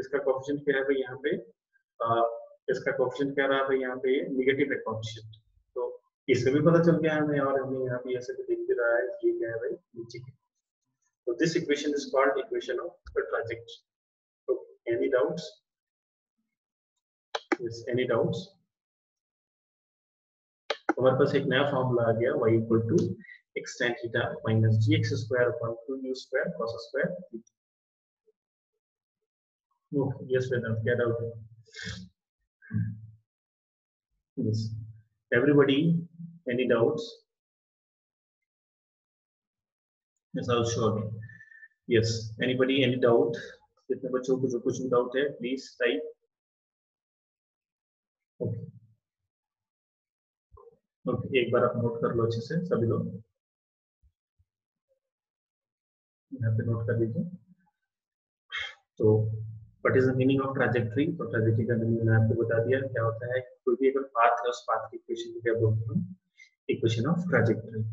इसका कोएफिशिएंट क्या है भाई यहाँ पे, इसका कोएफिशिएंट क्या रहा भाई यहाँ पे, नेगेटिव है कोएफिशिएंट, तो इससे भी पता चल गया हमें, और हमें यहाँ पे ऐसे भी दिख भी रहा है कि ये क्या है भाई, नीचे की। तो this equation is called equation of trajectory. तो any doubts? Yes, any doubts? हमारे पास एक नया फॉर्मूला आ गया, y equal to x tan theta minus gx square upon 2u square cos square theta. No, yes Vedant, क्या डाउट है? Yes. Everybody, any doubts? Yes, I'll show you. Yes. Anybody, any doubt? कितने बच्चों को जो कुछ भी डाउट है, please type. Okay, okay, एक बार आप नोट कर लो अच्छे से सभी लोग, यहाँ पे नोट कर लीजिए। तो what is the meaning of trajectory? तो ट्रैजेक्टरी का मीनिंग मैंने आपको बता दिया क्या होता है। कोई भी अगर पाथ है, उस पाथ की इक्वेशन को क्या बोलते हैं? Equation of trajectory.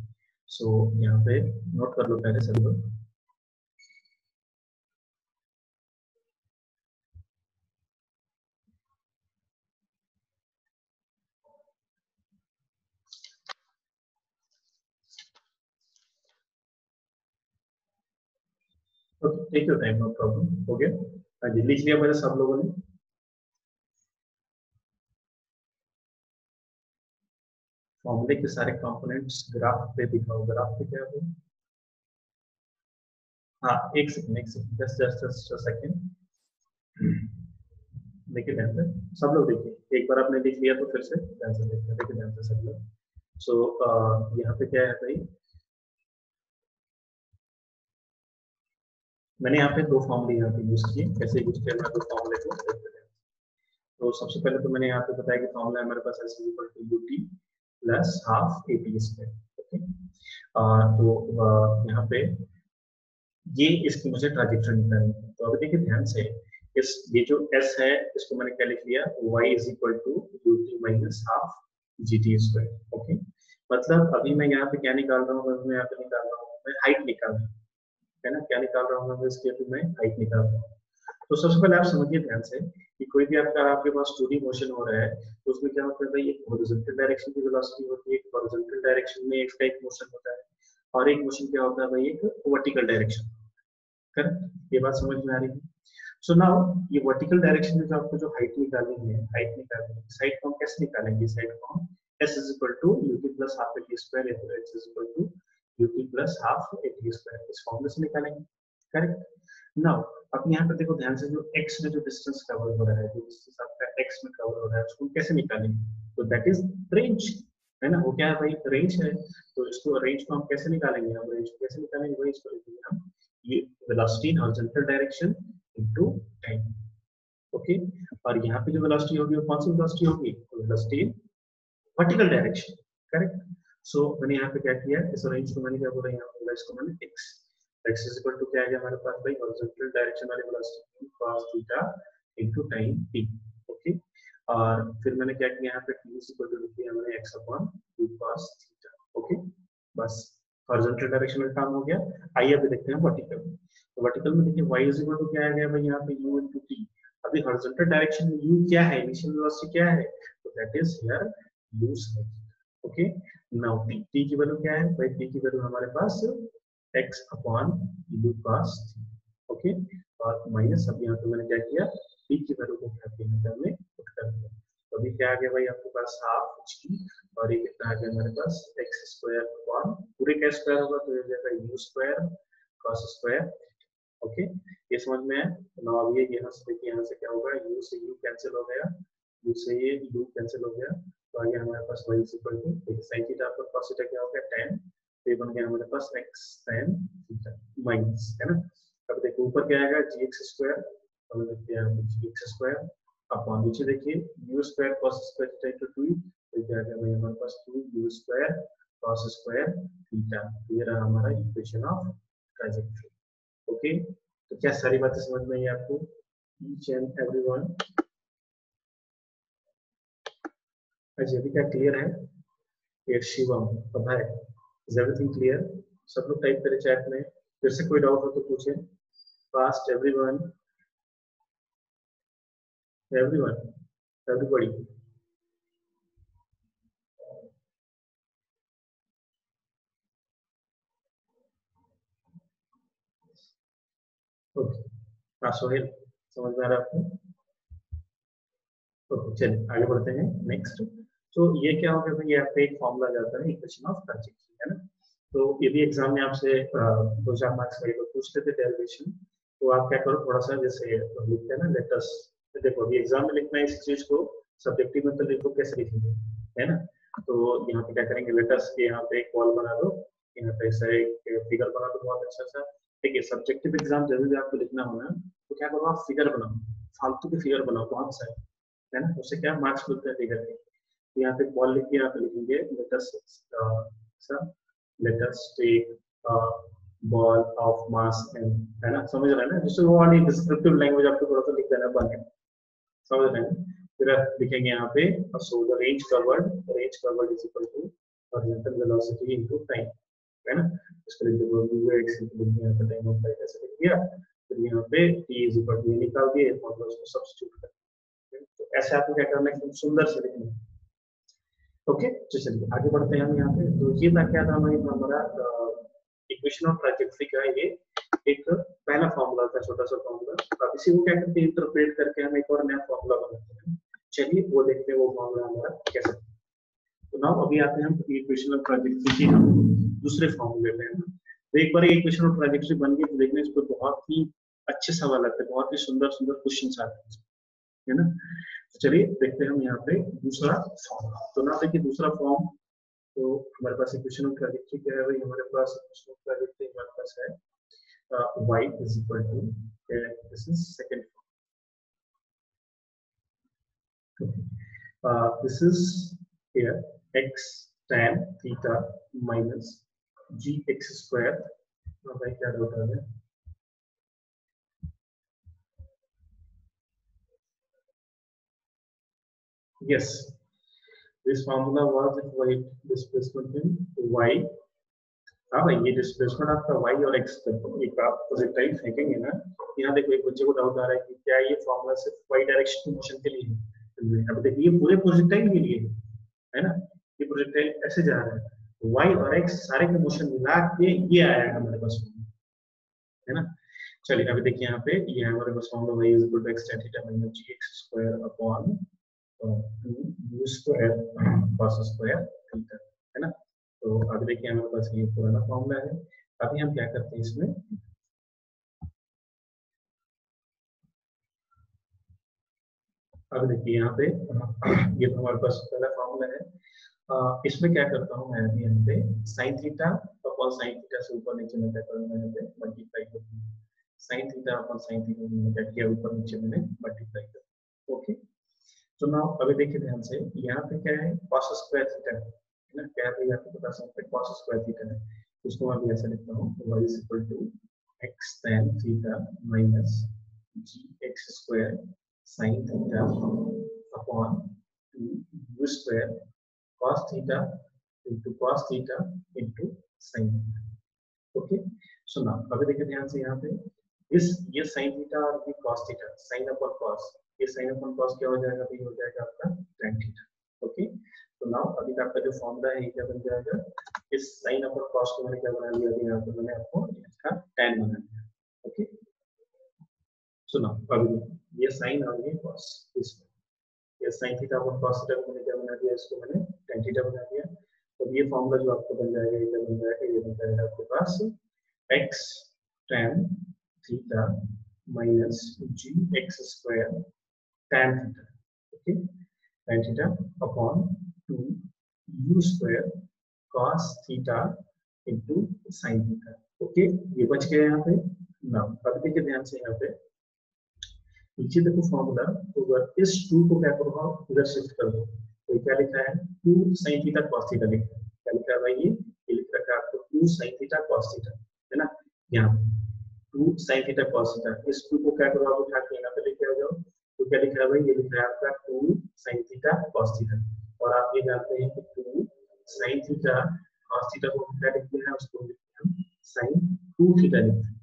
सो यहाँ पे नोट कर लो पहले सभी लोग। Okay, take your time, no problem. हो गया? हाँ जी, लिख लिया मेरे सब लोगों ने? फॉर्मूले के सारे कंपोनेंट्स ग्राफ पे दिखाओ। ग्राफ पे क्या है? हाँ, एक सेकंड, जस्ट सेकंड। देखिए ध्यान से सब लोग, देखिए एक बार आपने लिख लिया तो फिर से ध्यान से देखिए, देखिए ध्यान से सब लोग। सो यहाँ पे क्या है भाई, मैंने यहाँ पे दो फॉर्मूले यहाँ पे यूज किए। कैसे यूज किया मैं दो फॉर्मूले को देखते हैं। तो सबसे पहले तो मैंने यहाँ पे बताया कि फॉर्मूला हमारे पास s equal to ut plus half at square. Okay, तो यहाँ पे ये इसकी मुझे ट्रांजेक्शन निकालनी है। तो अभी देखिए ध्यान से, इस ये जो s है इसको मैंने क्या लिख लिया, y is equal to ut minus half gt square. Okay, मतलब अभी मैं यहाँ पे क्या निकाल रहा हूँ, मैं यहाँ पे निकाल रहा हूँ, मैं हाइट निकाल रहा हूँ, है ना? क्या निकाल रहा हूँ मैं इसके, अभी मैं हाइट निकाल रहा हूँ। तो सबसे पहले आप समझिए ध्यान से कि कोई भी आपके पास 2D मोशन हो रहा है, तो उसमें क्या होता है भाई, एक हॉरिजॉन्टल डायरेक्शन की वेलोसिटी होती है, एक हॉरिजॉन्टल डायरेक्शन में इसका एक मोशन होता है, और एक मोशन क्या होता है भाई, एक वर्टिकल डायरेक्शन। करेक्ट? ये बात समझ में आ रही है? सो नाउ ये वर्टिकल डायरेक्शन में जो आपको जो हाइट निकालनी है, हाइट निकालनी है, साइड को हम कैसे निकालेंगे? साइड को हम s is equal to ut plus half at square into h is equal to ut plus half at square, इस फॉर्मूले से निकालेंगे। करेक्ट? नाउ अब यहाँ पे देखो ध्यान से, जो x में जो डिस्टेंस कवर हो रहा है, जो डिस्टेंस आपका x में कवर हो रहा है, उसको कैसे निकालेंगे? तो दैट इज रेंज, है ना? वो क्या है भाई, रेंज है। तो इसको रेंज को हम कैसे निकालेंगे? हम रेंज को कैसे निकालेंगे? वही इसको लिखेंगे हम, ये velocity in horizontal direction into time. Okay, और यहाँ पे जो वेलोसिटी होगी वो कौन सी वेलोसिटी होगी? Velocity in vertical direction. Correct? So मैंने यहाँ पे क्या किया, इस रेंज को मैंने क्या बोला, यहाँ बोला इसको मैंने x इज इक्वल टू क्या आ गया हमारे पास भाई, हॉरिजॉन्टल डायरेक्शन वाली velocity cos theta into time t। Okay, और फिर मैंने क्या किया, यहाँ पे t इज इक्वल टू लिख दिया मैंने x upon 2 cos theta. Okay, बस हॉरिजॉन्टल डायरेक्शन में काम हो गया। आइए अभी देखते हैं वर्टिकल। तो वर्टिकल में देखिए y इज इक्वल टू क्या आ गया भाई, यहाँ पे u इनटू t। अभी हॉरिजॉन्टल डायरेक्शन में u क्या है, इनिशियल वेलोसिटी क्या है? तो that is here u sin। Okay, now t की वैल्यू क्या है भाई? t की वैल्यू हमारे पास x upon u cos। Okay, और माइनस, अब यहाँ पे मैंने क्या किया, t की वैल्यू को क्या किया, मतलब में पुट कर दिया। तो अभी क्या आ गया भाई आपके पास, हाफ g, और ये कितना आ गया हमारे पास, x स्क्वायर अपॉन, पूरे का स्क्वायर होगा तो ये जाएगा u square cos square. Okay, ये समझ में है? तो अब ये यहाँ से देखिए, यहाँ से क्या होगा, u से u कैंसिल हो गया, u से ये u कैंसिल हो गया, तो आगे हमारे पास y इज इक्वल टू, देखिए sin थीटा पर cos थीटा क्या हो गया, tan, तो ये बन गया हमारे पास x tan थीटा माइनस, है ना? अब देखो ऊपर क्या आएगा, gx स्क्वायर, हम लिखते हैं यहाँ पे gx स्क्वायर अपॉन, नीचे देखिए u square cos square theta into 2, तो क्या आ गया भाई हमारे पास 2u square cos square theta. ये रहा हमारा इक्वेशन ऑफ ट्रांजेक्टरी। ओके, तो क्या सारी बातें समझ में आई आपको? ईच एंड एवरीवन, अच्छा अभी क्या क्लियर है? ये शिवम, अभय, इज एवरीथिंग क्लियर? सब लोग टाइप करें चैट में, फिर से कोई डाउट हो तो पूछें, fast everyone. Everyone, everybody. Okay, हाँ सोहेल, समझ में आ रहा है आपको? ओके, चलिए आगे बढ़ते हैं नेक्स्ट। तो ये क्या हो गया भाई, यहाँ पे एक फॉर्मूला जाता है इक्वेशन ऑफ ट्रांजेक्शन, है ना। तो ये भी एग्जाम में आपसे 2 4 मार्क्स वही को पूछते थे डेरिवेशन। तो आप क्या करो, थोड़ा सा जैसे लिखते हैं ना लेटस, देखो अभी एग्जाम में लिखना है इस चीज को, सब्जेक्टिव में तो लिखो कैसे लिखेंगे, है ना। तो यहाँ पे क्या करेंगे, लेटस के यहाँ पे एक बॉल बना दो, यहाँ पे ऐसा एक फिगर बना दो बहुत अच्छा सा। ठीक है, सब्जेक्टिव एग्जाम जब भी आपको लिखना होना तो क्या करो, आप फिगर बनाओ, फालतू के फिगर बनाओ बहुत सारे, है ना, उससे क्या मार्क्स मिलते हैं फिगर के। यहाँ पे बॉल लिख के यहाँ पे लिखेंगे let us take ball of mass M, है ना, समझ रहे हैं ना, जिससे वो वाली डिस्क्रिप्टिव लैंग्वेज आपको थोड़ा सा लिख देना बन है, समझ रहे हैं। फिर लिखेंगे यहाँ पे so the range covered is equal to horizontal velocity into time, है ना। इसको लिख दो v(x) यहाँ पे टाइम ऑफ फ्लाइट ऐसे लिख दिया। फिर यहाँ पे t इज इक्वल टू निकाल दिए और उसको सब्स्टिट्यूट कर, तो ऐसे आपको क्या करना है, एकदम सुंदर से लिखना है। ओके, तो चलिए आगे बढ़ते हैं हम यहाँ पे। तो ये था क्या था हमारा इक्वेशन ऑफ ट्रैजेक्टरी का ये एक पहला फॉर्मूला था, छोटा सा फॉर्मूला। अब इसी को क्या करते हैं, इंटरप्रेट करके हम एक और नया फॉर्मूला बनाते हैं। चलिए वो देखते हैं वो फॉर्मूला हमारा कैसे। तो नाउ अभी आते हैं हम इक्वेशन ऑफ ट्रैजेक्टरी के हम दूसरे फॉर्मूले पे, है ना। तो एक बार इक्वेशन ऑफ ट्रैजेक्टरी बन गई तो देखने इस पर बहुत ही अच्छे सवाल आते हैं, बहुत ही सुंदर सुंदर क्वेश्चन आते हैं, है ना। तो चलिए देखते हैं हम यहाँ पे दूसरा फॉर्म। तो ना देखिए दूसरा फॉर्म, तो हमारे पास इक्वेशन ऑफ ट्रैजेक्टरी क्या है भाई, हमारे पास इक्वेशन ऑफ ट्रैजेक्टरी हमारे पास है y is equal to, this is second form, this is here x tan theta minus gx square, भाई क्या होता है, yes, this formula was if y displacement in y। हाँ भाई, ये डिस्प्लेसमेंट आपका y और x देखो, एक आप प्रोजेक्टाइल फेंकेंगे ना, यहाँ देखो एक बच्चे को डाउट आ रहा है कि क्या ये फॉर्मूला सिर्फ y डायरेक्शन की मोशन के लिए है। अब देखिए ये पूरे प्रोजेक्टाइल के लिए है ना, ये प्रोजेक्टाइल ऐसे जा रहा है, y और x सारे के मोशन मिला के ये आया है हमारे पास, है ना। चलिए अभी देखिए यहाँ पे ये हमारे पास formula y is equal to x tan theta minus gx square upon 2 square cos square theta, है ना। तो अब देखिए हमारे पास ये पुराना फॉर्मूला है। अभी हम क्या करते हैं इसमें, अब देखिए यहाँ पे ये तो हमारे पास पहला फॉर्मूला है। इसमें क्या करता हूँ मैं अभी यहाँ पे sine theta upon sine theta से ऊपर नीचे में क्या करूँगा, यहाँ पे मल्टीप्लाई करूँगा, sine theta upon sine theta मैंने क्या किया, ऊपर नीचे मैंने मल्टीप्लाई कर। ओके, तो ना अभी देखिए ध्यान से, यहाँ पे क्या है cos स्क्वायर थीटा है ना, क्या है यहाँ पे बता सकते हैं cos स्क्वायर थीटा है। उसको मैं अभी ऐसे लिखता हूँ, y is equal to x tan theta minus gx square sin theta upon 2 square cos theta into cos theta into sin theta. Okay, सुना अभी देखिए ध्यान से, यहाँ पे इस ये sin थीटा और ये cos theta, sin upon cos, ये sin अपॉन cos क्या हो जाएगा, ये हो जाएगा आपका tan थीटा। ओके, तो नाउ अभी का आपका जो फॉर्मूला है ये क्या बन जाएगा, इस sin अपॉन cos को मैंने क्या बना दिया, अभी यहाँ पे मैंने आपको इसका tan बना दिया। ओके, सुना अभी ये sin और ये cos, इसमें ये sin theta upon cos theta को मैंने क्या बना दिया, इसको मैंने tan थीटा बना दिया। तो ये फॉर्मूला जो आपको बन जाएगा, ये क्या बन जाएगा, ये बन जाएगा आपके पास x tan theta minus gx square tan theta, okay, tan theta upon 2 u square cos theta into sin theta. Okay, ये बच गया यहाँ पे ना। अब देखिए ध्यान से यहाँ पे नीचे देखो फॉर्मूला, तो अगर इस 2 को क्या करो आप इधर शिफ्ट कर दो, तो क्या लिखा है 2 sin थीटा cos थीटा लिखा है, क्या लिखा है भाई, ये लिख रखा है आपको 2 sin थीटा cos थीटा, है ना। यहाँ 2 sin थीटा cos थीटा, इस 2 को क्या करो आप उठा के यहाँ पे लेके आ जाओ, तो क्या लिखा है भाई, ये लिखा है आपका 2 sin थीटा cos थीटा, और आप ये जानते हैं कि 2 sin थीटा cos थीटा को क्या लिखते हैं, उसको लिखते हैं sin 2 थीटा लिखते हैं,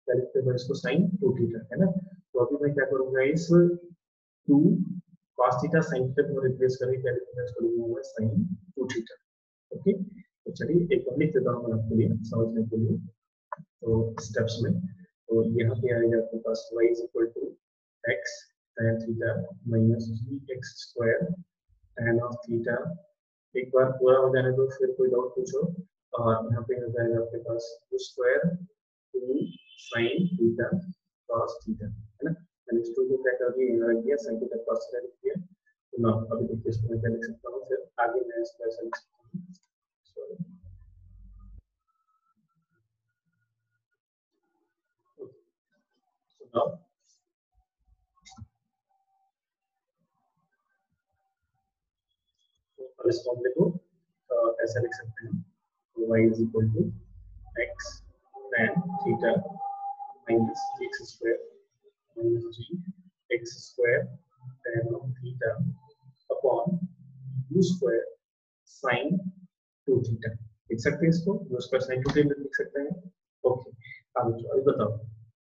क्या लिखते हैं इसको sin 2 थीटा, है ना। तो अभी मैं क्या करूंगा, इस 2 cos थीटा sin थीटा को रिप्लेस करके क्या लिखूंगा, इसको लिखूंगा sin 2 थीटा। ओके, तो चलिए एक और लिख देता हूँ मैं आपके लिए समझने के लिए। तो स्टेप्स में तो यहाँ पे आएगा आपके पास y is equal to x tan theta minus ji x square tan of theta. एक बार पूरा हो जाने दो, फिर कोई डाउट पूछो। और यहाँ पे हो जाएगा आपके पास 2 square 2 sin theta cos theta, है ना। मैंने इस 2 को क्या कर दिया, यहाँ रख दिया, sin थीटा cos थीटा लिख दिया। तो ना अभी देखिए इसको मैं क्या लिख सकता हूँ, फिर आगे मैं इसको ऐसा लिख सकता हूँ। सॉरी, so now तो इस फॉर्मूले को ऐसा लिख सकते हैं, तो y is equal to x tan theta minus x square minus ji x square tan of theta upon u square sin 2 theta. लिख सकते हैं इसको, u स्क्वायर sin 2 थीटा लिख सकते हैं। ओके, अभी बताओ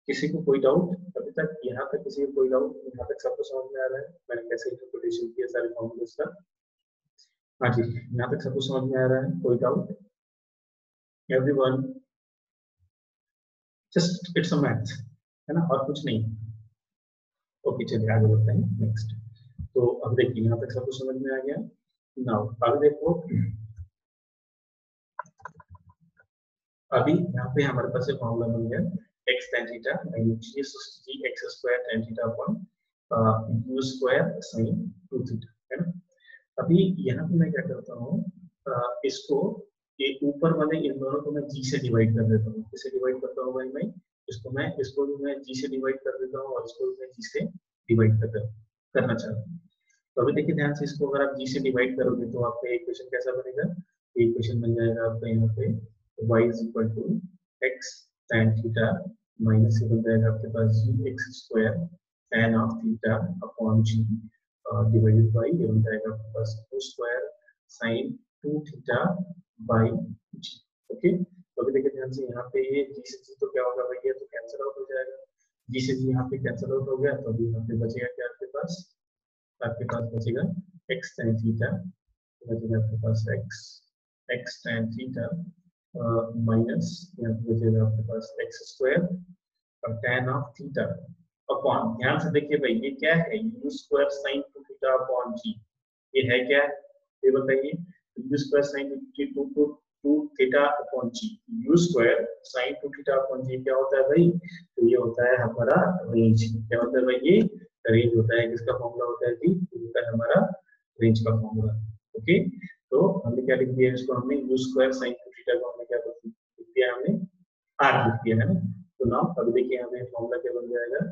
किसी को कोई डाउट अभी तक, यहाँ तक किसी को कोई डाउट, यहाँ तक सबको समझ में आ रहा है मैंने कैसे इंटरप्रिटेशन किया सारे फॉर्मूलेस का। हाँ जी, यहाँ तक सबको समझ में आ रहा है, कोई doubt? Everyone, just it's a math, है ना, और कुछ नहीं। ओके चलिए आगे बढ़ते हैं नेक्स्ट। तो अब देखिए यहाँ तक सबको समझ में आ गया। नाउ आगे देखो, अभी यहाँ पे हमारे पास एक फॉर्मूला बन गया x tan थीटा माइनस जी x square tan theta upon u square sin 2 theta, है ना। अभी यहाँ पे मैं क्या करता हूँ, इसको ये ऊपर वाले इन दोनों को मैं g से डिवाइड कर देता हूँ। किससे डिवाइड करता हूँ भाई मैं, इसको भी मैं g से डिवाइड कर देता हूँ और इसको भी मैं g से डिवाइड करना चाहता हूँ। तो अभी देखिए ध्यान से, इसको अगर आप g से डिवाइड करोगे तो आपका इक्वेशन कैसा बनेगा, इक्वेशन बन जाएगा आपका यहाँ पे y is equal to x tan theta minus से बन जाएगा आपके पास g x square tan of theta upon g divided by ये बन जाएगा आपके पास 2 square sin 2 theta by g. Okay, तो अभी देखिए ध्यान से, यहाँ पे ये जी से जी तो क्या होगा भैया, तो कैंसिल आउट हो जाएगा। जी से जी यहाँ पे कैंसिल आउट हो गया, तो अभी यहाँ पे बचेगा क्या आपके पास बचेगा x tan थीटा, बचेगा आपके पास x tan थीटा माइनस यहाँ पे बचेगा आपके पास एक्स स्क्वायर और tan ऑफ थीटा अपॉन, ध्यान से देखिए भाई ये क्या है, u square sin 2 theta upon g। ये है क्या, ये बताइए, u square sin 2 theta upon g, u square sin 2 theta upon g क्या होता है भाई, तो ये होता है हमारा रेंज। क्या होता है भाई, ये रेंज होता है, किसका फॉर्मूला होता है जी, होता है हमारा रेंज का फॉर्मूला। ओके, तो हमने क्या लिख दिया, इसको हमने u स्क्वायर sin 2 थीटा को हमने क्या लिख दिया, हमने r लिख दिया, है ना। तो नाउ अभी देखिए हमें फॉर्मूला क्या बन जाएगा,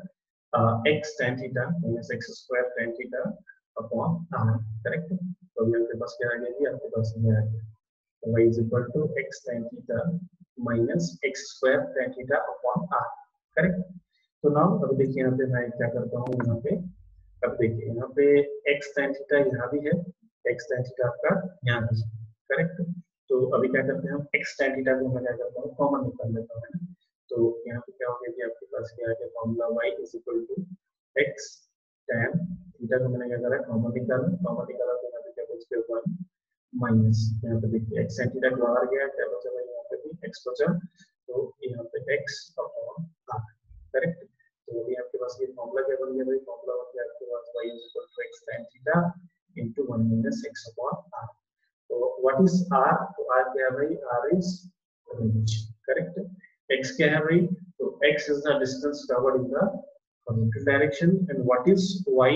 x tan theta minus x square tan theta upon r, correct. तो अभी आपके पास क्या आ गया जी, आपके पास ये आ गया y is equal to x tan theta minus x square tan theta upon r, correct. तो नाउ अभी देखिए यहाँ पे मैं क्या करता हूँ, यहाँ पे अब देखिए यहाँ पे x tan थीटा यहाँ भी है, x tan थीटा आपका यहाँ भी है, करेक्ट। तो अभी क्या करते हैं हम, x tan थीटा को मैं क्या करता हूँ, कॉमन निकाल लेता हूँ, है ना। तो यहाँ पे क्या हो गया कि आपके पास क्या है formula y is equal to x tan theta को मैंने क्या करा, कॉमन निकाला तो यहाँ पे क्या बच गया 1 माइनस, यहाँ पे देखिए x tan थीटा को बाहर गया, क्या बचा भाई, यहाँ पे भी x बचा, तो यहाँ पे x अपॉन r, करेक्ट। तो अभी आपके पास ये फॉर्मूला क्या बन गया भाई, फॉर्मूला बन गया आपके पास y is equal to x tan theta into 1 minus x upon r। तो व्हाट इज r, तो r क्या है भाई, r is range, correct. x क्या है भाई, तो x is the distance covered in the horizontal direction and what is y,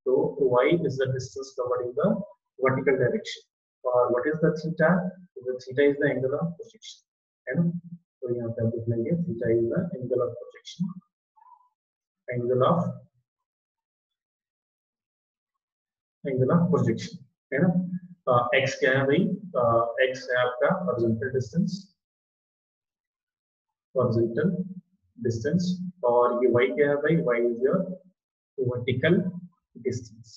so y is the distance covered in the vertical direction और what is the theta, so the theta is the angle of projection, है ना। तो यहाँ पे आप देख लेंगे theta is the angle of projection, angle of projection, है ना। x क्या है भाई, x है आपका हॉरिजॉन्टल डिस्टेंस और ये y क्या है भाई, y is your vertical distance,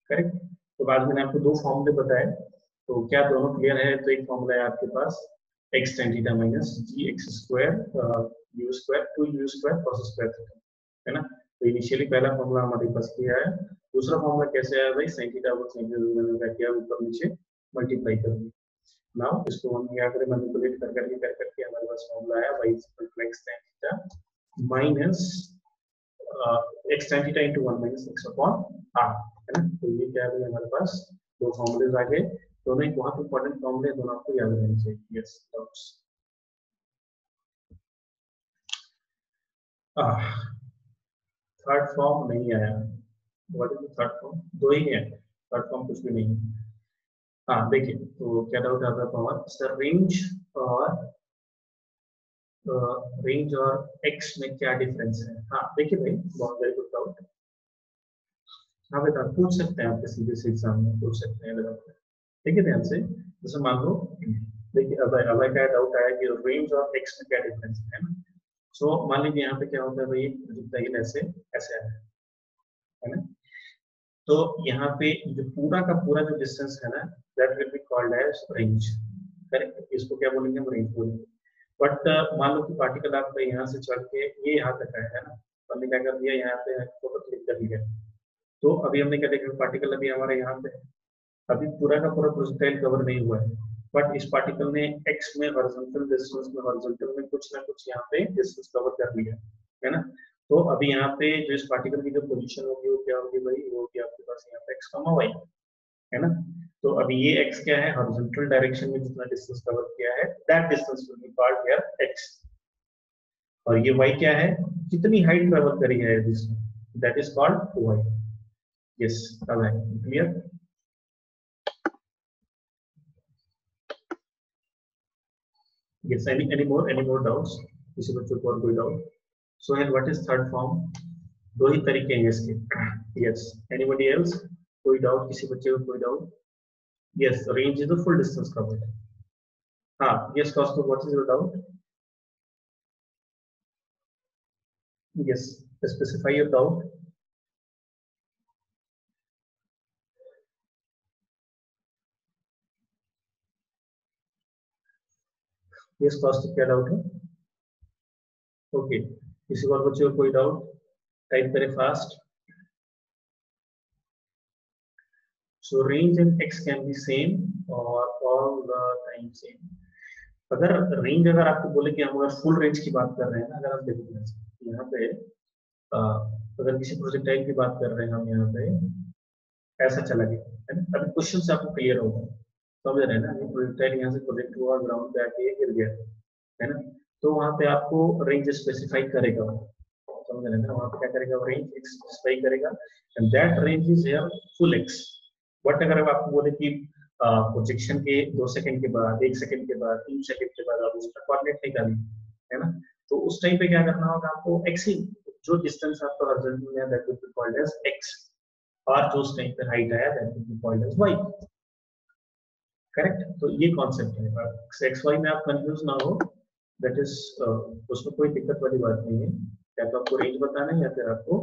correct. तो बाद में आपको दो फॉर्मूले बताए, तो क्या दोनों क्लियर है, तो एक फॉर्मूला है आपके पास x tan थीटा माइनस जी x square u square 2u square cos square theta, है ना। तो इनिशियली पहला फॉर्मूला हमारे पास किया है, दूसरा फॉर्मूला कैसे आया भाई, sin theta over sin theta मैंने क्या किया, ऊपर नीचे मल्टीप्लाई कर दिया। नाउ इसको हम क्या करें, मैनिपुलेट कर करके हमारे पास फॉर्मूला आया y x tan theta minus x tan theta into 1 minus x upon r, है ना। तो ये क्या है हमारे पास दो फॉर्मूलेज आ गए, दोनों ही बहुत इंपॉर्टेंट फॉर्मूले, दोनों आपको याद रहने चाहिए। यस डाउट्स, थर्ड फॉर्म नहीं आया, what is the third form, दो ही है, थर्ड फॉर्म कुछ भी नहीं है। हाँ देखिए, तो क्या डाउट आता है पवन सर, रेंज और एक्स में क्या डिफरेंस है। हाँ देखिए भाई, बहुत वेरी गुड डाउट। हाँ बेटा पूछ सकते हैं, आप किसी भी एग्जाम में पूछ सकते हैं डाउट। देखिए ध्यान से, जैसे मान लो, देखिए अब क्या डाउट आया कि रेंज और एक्स में क्या डिफरेंस है ना। सो मान लीजिए यहाँ पे क्या होता है भाई, प्रोजेक्टाइल ऐसे ऐसे आया है ना, तो यहाँ पे जो पूरा का पूरा जो डिस्टेंस है ना, that will be called as range, correct. इसको क्या बोलेंगे, हम रेंज बोलेंगे। बट मान लो कि पार्टिकल आपका यहाँ से चढ़ के ये यहाँ तक आया है ना, तो हमने क्या कर दिया, यहाँ पे फोटो क्लिक कर लिया, तो अभी हमने क्या देखा, पार्टिकल अभी हमारे यहाँ पे है, अभी पूरा का पूरा प्रोजेक्टाइल कवर नहीं हुआ है, बट इस पार्टिकल ने एक्स में हॉरिजॉन्टल डिस्टेंस में, हॉरिजॉन्टल में कुछ ना कुछ यहाँ पे डिस्टेंस कवर कर लिया है ना। तो अभी यहाँ पे जो इस पार्टिकल की जो पोजीशन होगी वो क्या होगी भाई, वो होगी आपके पास यहाँ पे एक्स कमा वाई, है ना। तो अभी ये x क्या है, हॉरिजॉन्टल डायरेक्शन में जितना डिस्टेंस कवर किया है, that distance will be called here x, और ये y क्या है, कितनी हाइट ट्रेवल करी है this, that is called y। Yes अब है clear. Yes any more doubts, किसी बच्चों को और कोई doubt. So and what is third form, दो ही तरीके हैं इसके। यस एनीबॉडी एल्स, कोई डाउट, किसी बच्चे को कोई doubt. Yes range is the full distance covered. हाँ yes Costco, what is your doubt. Yes, specify your doubt. Yes, cost क्या डाउट है। ओके किसी और बच्चे को कोई डाउट, टाइप करें fast. So range and x can be same और ऑल द टाइम सेम। अगर रेंज, अगर आपको बोले कि हम अगर फुल रेंज की बात कर रहे हैं ना, अगर आप देखो यहाँ पे अगर किसी प्रोजेक्टाइल की बात कर रहे हैं हम, यहाँ पे ऐसा चला गया है ना, अभी क्वेश्चन से आपको क्लियर होगा, समझ रहे हैं ना, ये प्रोजेक्टाइल यहाँ से प्रोजेक्ट हुआ, ग्राउंड पे आके गिर गया है ना, तो वहां पे आपको रेंज स्पेसिफाई करेगा, समझ रहे हैं ना, वहां पे क्या करेगा, रेंज स्पेसिफाई करेगा, and that range is here full x. But अगर आप आपको बोले कि प्रोजेक्शन के 2 सेकंड के बाद, 1 सेकंड के बाद, 3 सेकंड के बाद आप उसका कोऑर्डिनेट निकालिए, है ना, तो उस टाइम पे क्या करना होगा आपको, एक्स ही, जो डिस्टेंस आपका हॉरिजॉन्टल में है that will be called as X, और जो उस टाइम पे हाइट आया that will be called as Y, correct. तो ये कॉन्सेप्ट है, एक्स वाई में आप कंफ्यूज ना हो, दैट इज उसमें कोई दिक्कत वाली बात नहीं है, या तो आपको रेंज बताना है या फिर आपको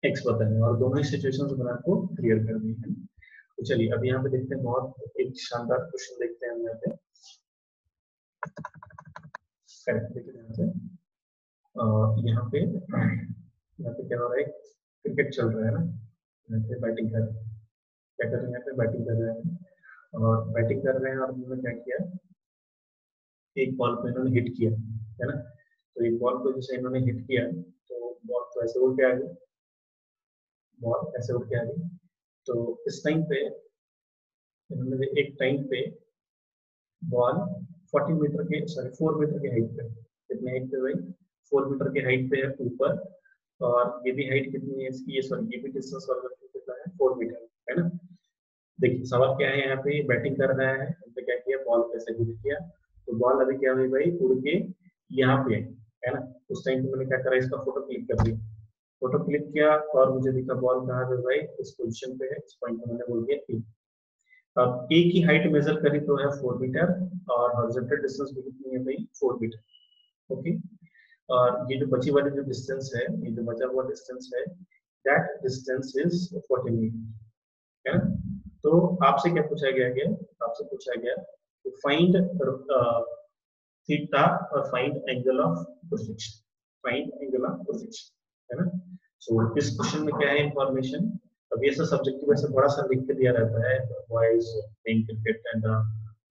एक्स बताना है, और दोनों ही सिचुएशंस में आपको क्लियर करनी है। तो चलिए अब यहाँ पे देखते हैं, बहुत एक शानदार क्वेश्चन देखते हैं हम यहाँ पे, करेक्ट। देखिए यहाँ पे क्या हो रहा है, क्रिकेट चल रहा है ना, यहाँ पे बैटिंग कर रहे हैं, क्या कर रहे हैं, यहाँ पे बैटिंग कर रहे हैं, और बैटिंग कर रहे हैं, और उन्होंने क्या किया, एक बॉल को इन्होंने हिट किया, है ना, तो एक बॉल को जैसे इन्होंने हिट किया, तो बॉल तो ऐसे उड़ के आ गई, बॉल ऐसे उड़ के आ गई, तो इस टाइम पे इन्होंने एक टाइम पे बॉल 40 मीटर के, सॉरी 4 मीटर के हाइट पे, कितने हाइट पे भाई, 4 मीटर के हाइट पे है ऊपर, और ये भी हाइट कितनी है इसकी, ये सॉरी ये भी डिस्टेंस और कितना है, 4 मीटर, है ना। देखिए सवाल क्या है, यहाँ पे बैटिंग कर रहा है, तो क्या किया, बॉल कैसे हिट किया, तो बॉल अभी क्या हुई भाई, उड़ के यहाँ पे है ना, उस टाइम पे मैंने क्या करा, इसका फोटो क्लिक कर दिया, फोटो क्लिक किया, और मुझे दिखा बॉल कहाँ पे भाई, इस पोजीशन पे है, इस पॉइंट पे मैंने बोल दिया ए। अब ए की हाइट मेजर करी तो है 4 मीटर, और हॉरिजॉन्टल डिस्टेंस भी कितनी है भाई, 4 मीटर, ओके। और ये जो बची वाली जो डिस्टेंस है, ये जो बचा हुआ डिस्टेंस है, दैट डिस्टेंस इज 40 मीटर, है ना। तो आपसे क्या पूछा गया, आपसे पूछा गया कि फाइंड थीटा और find angle of projection, find angle of projection, है ना। सो इस क्वेश्चन में क्या है इंफॉर्मेशन, अभी ऐसा सब्जेक्टिव ऐसा बड़ा सा लिख के दिया रहता है, boys playing cricket and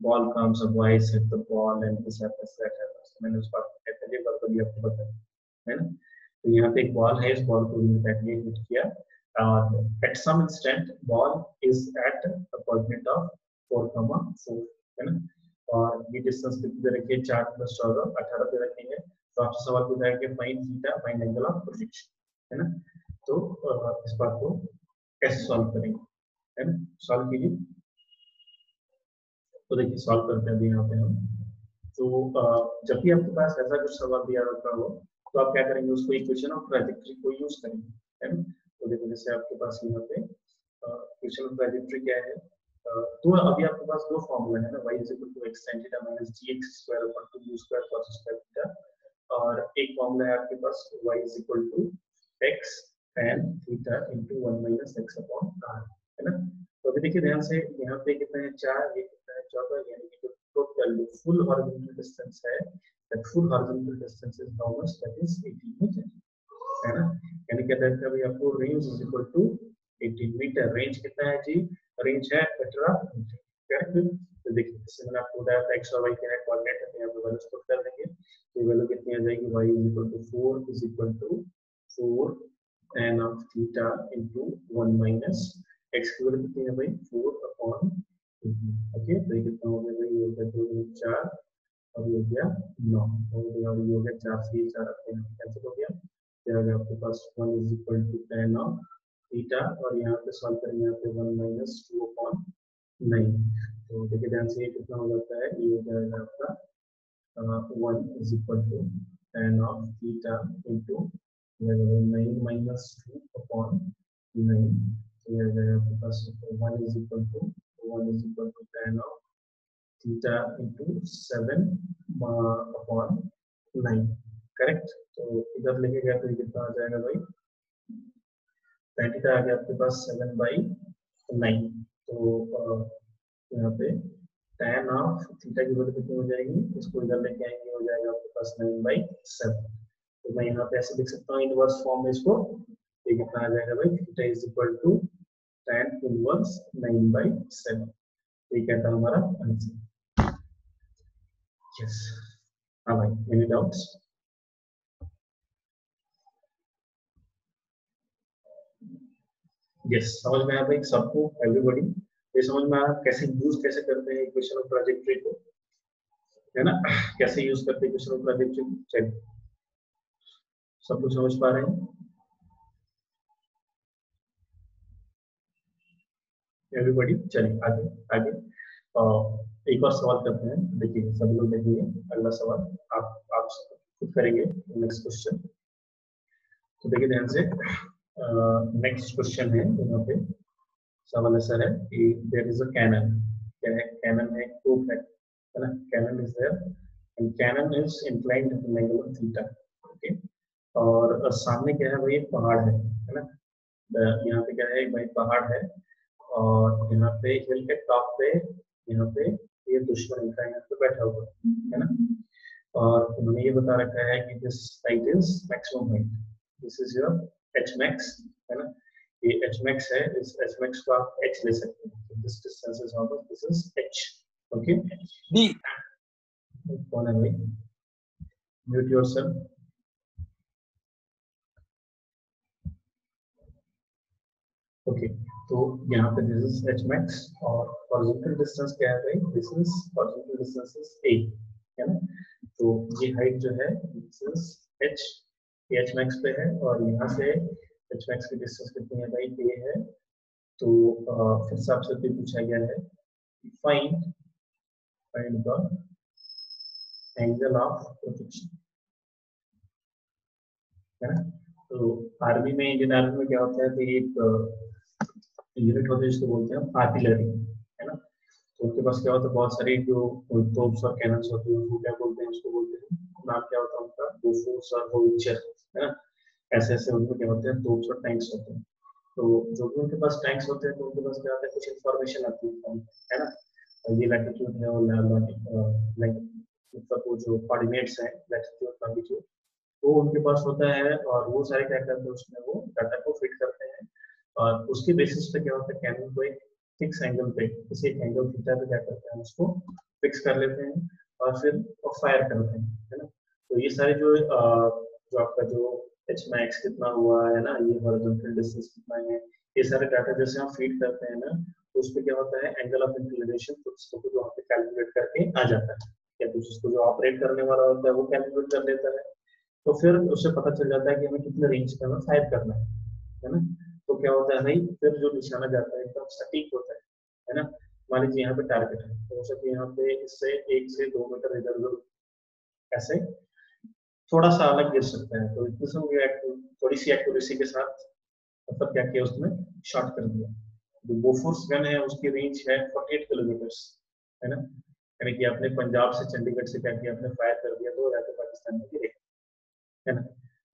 ball comes, a boys hit the ball and this happens that happens. मैंने उस बात को पहले बार भी आपको बताया है ना। तो यहाँ पे एक बॉल है, इस बॉल को इमीडिएटली हिट किया और at some instant ball is at a coordinate of 4,4 है ना। और ये डिस्टेंस कितनी दे रखी है, 4 + 14 18 दे रखी है। तो आपसे सवाल पूछा है कि find theta, find angle of projection है ना। तो इस बात को कैसे सॉल्व करेंगे है ना, सॉल्व कीजिए। तो देखिए सॉल्व करते हैं अभी यहाँ पे हम। तो जब भी आपके पास ऐसा कुछ सवाल दिया रहता हो तो आप क्या करेंगे, उसको इक्वेशन ऑफ ट्रैजेक्टरी को यूज करेंगे है ना। तो देखो जैसे आपके पास यहाँ पे इक्वेशन ऑफ ट्रैजेक्टरी क्या है, तो अभी आपके पास दो फॉर्मूला है ना, y = x sin theta - gx² u² cos² theta, और एक फॉर्मूला है आपके पास y = x tan theta * 1 - x upon r है ना। तो अभी देखिए ध्यान से, यहाँ पे कितना है 4, ये कितना है 14, यानी कि जो टोटल फुल हॉरिजॉन्टल डिस्टेंस है, that full horizontal distance is how much, that is 18 metre है ना। यानी क्या कहते हैं अभी आपको, रेंज = 18 मीटर। रेंज कितना है जी, रेंज है 18 मीटर, करेक्ट। तो देखिए जैसे मैंने आपको बताया था x और y के कोऑर्डिनेट है, यहाँ पे वैल्यूज पुट कर देंगे, तो वैल्यू कितनी आ जाएगी, y = 4 tan of theta into 1 - x की वैल्यू कितनी है भाई, 4/18। ओके, तो ये कितना हो गया भाई, ये हो गया 2 × 4 और ये हो गया 9 हो गया, और ये हो गया 4 से 4 कैंसिल हो गया। तो आ गया आपके पास 1 = tan of थीटा, और यहाँ पे सॉल्व करेंगे, यहाँ पे 1 - 2/9। तो देखिए ध्यान से ये कितना हो जाता है, ये हो जाएगा आपका 1 = tan of theta into 9 - 2/9। तो ये आ जाएगा आपके पास 1 = tan of theta into 7/9, correct. तो इधर लेके गया तो ये कितना आ जाएगा भाई, tan थीटा आ गया आपके पास 7/9। तो यहाँ पे tan ऑफ थीटा की वैल्यू कितनी हो जाएगी, इसको इधर लेके आएंगे, हो जाएगा आपके पास 9/7। तो मैं यहाँ पे ऐसे लिख सकता हूँ इनवर्स फॉर्म में इसको, ये कितना आ जाएगा भाई, थीटा = tan इनवर्स 9/7। ये क्या था हमारा आंसर। यस, हाँ भाई, एनी डाउट्स। यस, समझ में आया भाई सबको, एवरीबॉडी। ये समझ में आया कैसे यूज कैसे करते हैं इक्वेशन ऑफ ट्रैजेक्टरी को, है ना, कैसे यूज करते हैं इक्वेशन ऑफ ट्रैजेक्टरी। चलिए, सब कुछ समझ पा रहे हैं एवरीबॉडी। चलिए आगे आगे एक और सवाल करते हैं। देखिए सभी लोग देखेंगे अगला सवाल, आप खुद करेंगे नेक्स्ट क्वेश्चन। तो देखिए ध्यान से, नेक्स्ट क्वेश्चन है यहाँ पे, सवाल ऐसा है कि देयर इज अ कैनन। क्या है, कैनन है, तोप है ना। Cannon is there and cannon is inclined at an angle of theta. Okay, और सामने क्या है भाई, एक पहाड़ है ना। यहाँ पे क्या है भाई, पहाड़ है, और यहाँ पे हिल के टॉप पे यहाँ पे ये दुश्मन इनका यहाँ पे बैठा हुआ है ना। और उन्होंने ये बता रखा है कि this height is maximum height, this is your H max है ना। ये एच मैक्स है, इस एच मैक्स को आप एच ले सकते हैं। This distance is how much, this is H. Okay, D कौन है भाई, म्यूट योरसेल्फ। ओके, तो यहाँ पे दिस इज एच मैक्स, और हॉरिजॉन्टल डिस्टेंस क्या है भाई, this is horizontal distance is a है ना। तो ये हाइट जो है this is H, H max पे है, और यहाँ से एच मैक्स की डिस्टेंस कितनी है भाई, ए है। तो फिर से आपसे भी पूछा गया है, find find the angle of projection है ना। तो आर्मी में, इंडियन आर्मी में क्या होता है कि एक यूनिट होती है जिसको बोलते हैं आर्टिलरी है ना। तो उनके पास क्या होता है, बहुत सारी जो तोप्स और कैनन्स होती है, उनको क्या बोलते हैं, उसको बोलते हैं, नाम क्या होता है उनका, बोफोर्स और होवित्जर है ना। ऐसे ऐसे उनमें क्या होते हैं, तोप्स और टैंक्स होते हैं। तो जो भी उनके पास टैंक्स होते हैं, तो उनके पास क्या होता है, कुछ इन्फॉर्मेशन आती है ना। ये लैटिट्यूड है, और मतलब वो जो कोऑर्डिनेट्स हैं, लैटिट्यूड लॉन्गिट्यूड, वो उनके पास होता है और वो सारे क्या करते हैं उसमें वो डाटा को फिट करते हैं और उसके बेसिस पे क्या होता है कैनन को एक फिक्स एंगल पे किसी एक एंगल थीटा पे क्या करते हैं उसको फिक्स कर लेते हैं और फिर फायर करते हैं, है ना। तो ये सारे जो आपका जो एच मैक्स कितना हुआ है ना, ये हॉरिजॉन्टल डिस्टेंस कितना है, ये सारे डाटा जैसे हम फीड करते हैं ना, तो उस पर क्या होता है एंगल ऑफ इंक्लिनेशन तो उसको जो वहाँ पे कैलकुलेट करके आ जाता है, या तो उसको जो ऑपरेट करने वाला होता है वो कैलकुलेट कर लेता है। तो फिर उससे पता चल जाता है कि हमें कितने रेंज पे हमें फायर करना है ना। तो क्या होता है भाई फिर जो निशाना जाता है एकदम सटीक होता है ना। मान लीजिए यहाँ पे टारगेट है तो हो सकता है यहाँ पे इससे 1 से 2 मीटर इधर उधर ऐसे थोड़ा सा अलग गिर सकता है, तो इतने से थोड़ी सी एक्यूरेसी के साथ मतलब क्या किया उसने शॉट कर दिया। जो बोफोर्स गन है उसकी रेंज है 48 किलोमीटर, है ना। यानी कि आपने पंजाब से चंडीगढ़ से क्या किया आपने फायर कर दिया तो जाके पाकिस्तान में गिरे, है ना।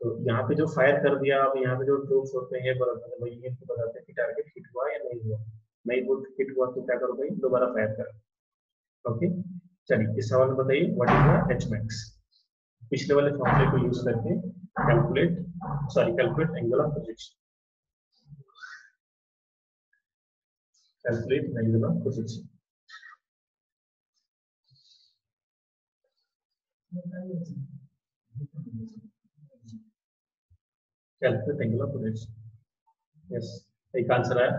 तो यहाँ पे जो फायर कर दिया अब यहाँ पे जो ट्रूप्स होते हैं भाई ये तो बताते हैं कि टारगेट हिट हुआ या नहीं हुआ, नहीं वो हिट हुआ तो क्या करो भाई दोबारा फायर करो। ओके, चलिए इस सवाल में बताइए what is the H max. पिछले वाले फॉर्मूले को यूज करके calculate angle of projection, calculate angle of projection. Calculate angle of projection, yes एक आंसर आया।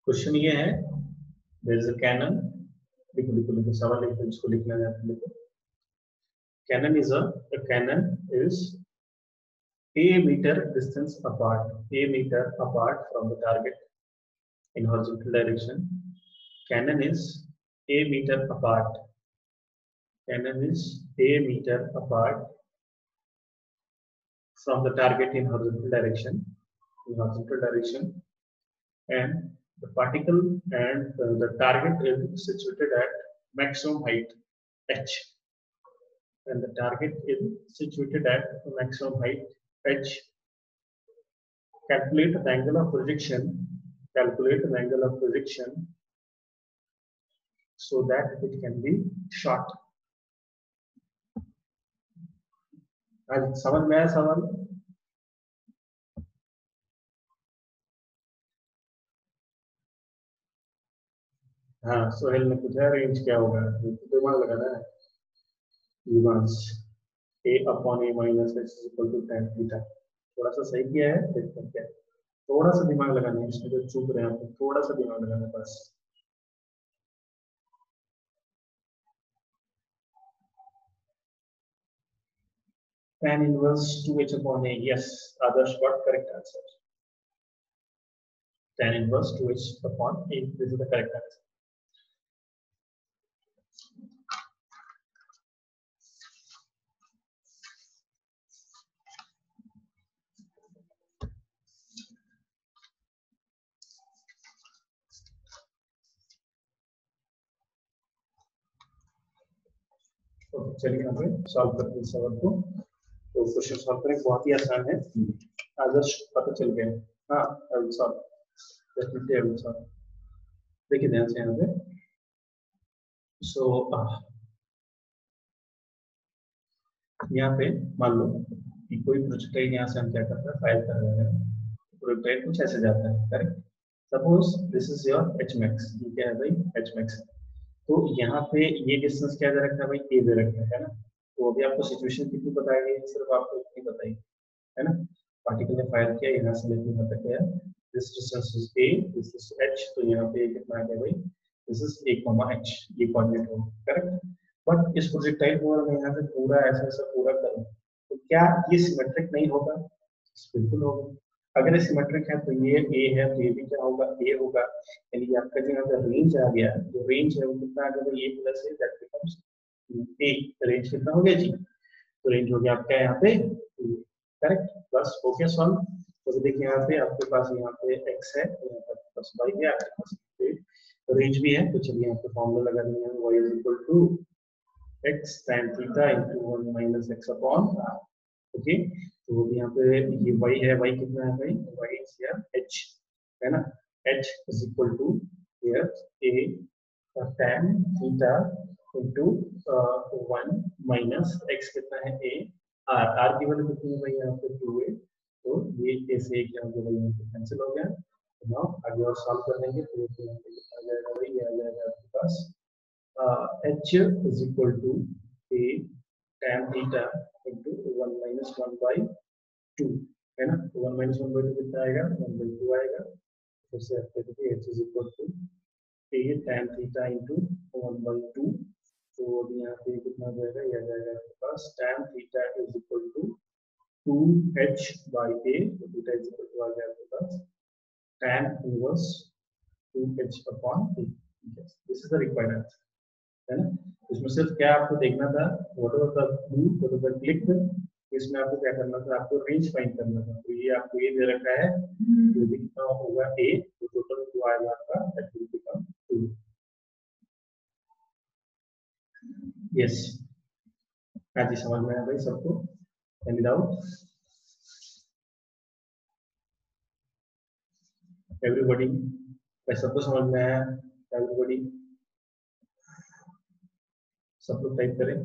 क्वेश्चन ये है देयर इज अ कैनन, लिखो लिखो लिखो सवाल लिखो इसको लिखना है आपको, लिखो cannon is a cannon is a meter distance apart, a meter apart from the target in horizontal direction. Cannon is a meter apart, cannon is a meter apart from the target in horizontal direction, and the particle and the target is situated at maximum height h, and the target is situated at maximum height h. Calculate the angle of projection, calculate the angle of projection so that it can be shot. आज समझ में आया सवाल? हाँ सोहेल ने पूछा range क्या होगा, दिमाग लगाना है। Evans a upon a minus x is equal to tan theta, थोड़ा सा सही किया है देखते हैं क्या, थोड़ा सा दिमाग लगाना है इसमें जो चूक रहे हैं आपको थोड़ा सा दिमाग लगाना है बस। tan inverse 2h upon a, yes Adarsh got correct answer, tan inverse 2h upon a, this is the correct answer. तो चलिए यहाँ पे सॉल्व करते हैं सवाल को। तो क्वेश्चन सॉल्व करें बहुत ही आसान है, आदर्श पता चल गया। हाँ I will solve, definitely I will solve. देखिए ध्यान से यहाँ पे सो यहाँ पे मान लो कि कोई प्रोजेक्टाइल यहाँ से हम क्या करते हैं फायर कर रहे हैं, प्रोजेक्टाइल कुछ ऐसे जाता है correct. Suppose this is your H max, ये क्या है भाई एच मैक्स। तो यहाँ पे ये डिस्टेंस क्या दे रखा है भाई ए दे रखा है ना। तो अभी आपको सिचुएशन कितनी बताई गई सिर्फ आपको इतनी बताई है ना। पार्टिकल ने फायर किया यहाँ से लेकर यहाँ तक गया, this distance is a, this is H, तो यहाँ पे कितना आ गया भाई this is a comma H, ये कोऑर्डिनेट होगा करेक्ट। बट इस प्रोजेक्टाइल को अगर मैं यहाँ पे पूरा ऐसा ऐसा पूरा करूँ तो क्या ये सिमेट्रिक नहीं होगा? बिल्कुल होगा। अगर ये सिमेट्रिक है तो ये ए है तो ये भी क्या होगा ए होगा, यानी आपका जो यहाँ पे रेंज आ गया, जो रेंज है वो कितना आ गया A plus A that becomes A, range कितना हो गया जी, तो रेंज हो गया आपका यहाँ पे करेक्ट। बस हो गया सॉल्व। तो देखिए यहाँ पे आपके पास यहाँ पे x है, यहाँ पर आपके पास y है, आपके पास रेंज भी है। तो चलिए यहाँ पे फॉर्मूला लगा देंगे हम, y is equal to x tan theta into 1 minus x upon r। Okay, तो यहाँ पे ये y है, y कितना है भाई y इज हियर h, है ना। h is equal to here a tan theta into 1 minus X कितना है ए आर की वैल्यू कितनी है भाई यहाँ पे 2a, तो ये ए से एक यहाँ पे भाई यहाँ पे कैंसिल हो गया। तो नाउ आगे और सॉल्व कर लेंगे तो ये यहाँ पे कितना आ जाएगा भाई, ये आ जाएगा आपके पास h is equal to a tan theta into 1 minus 1 by 2 है ना। तो 1 माइनस 1 बाई 2 कितना आएगा, 1 बाई 2 आएगा। फिर से आप देखिए h is equal to a tan theta into 1 by 2, तो अभी यहाँ पे कितना आ जाएगा, ये आ जाएगा आपके पास tan theta is equal to 2h by a, तो थीटा इज इक्वल टू आ गया आपके पास tan inverse 2h upon a। This is the required answer, है ना। इसमें सिर्फ क्या आपको देखना था, whatever the do whatever click, इसमें आपको क्या करना था, आपको रेंज फाइंड करना था। तो ये आपको ये दे रखा है, जो भी कितना होगा a, तो टोटल जो आएगा आपका दैट विल बिकम 2। यस, हाँ जी, समझ में आया भाई सबको? Any doubt? एवरीबॉडी, भाई सबको समझ में आया? एवरीबॉडी सब लोग टाइप करें।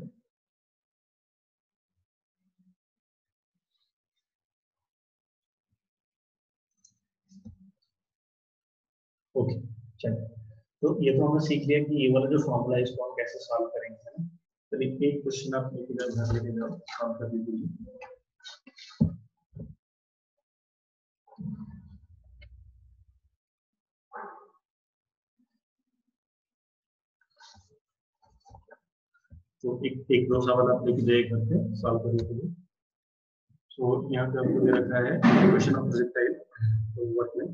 ओके, चलिए, तो ये तो हमने सीख लिया कि ये वाला जो फॉर्मूला है इसको हम कैसे सॉल्व करेंगे, है ना। तो एक क्वेश्चन आप इधर भर लेके जाओ, सॉल्व कर दीजिए। तो एक दो सवाल आप लेके जाइए घर पे सॉल्व करने के लिए। तो यहाँ पे आपको दे रखा है इक्वेशन ऑफ प्रोजेक्टाइल, तो व्हाट में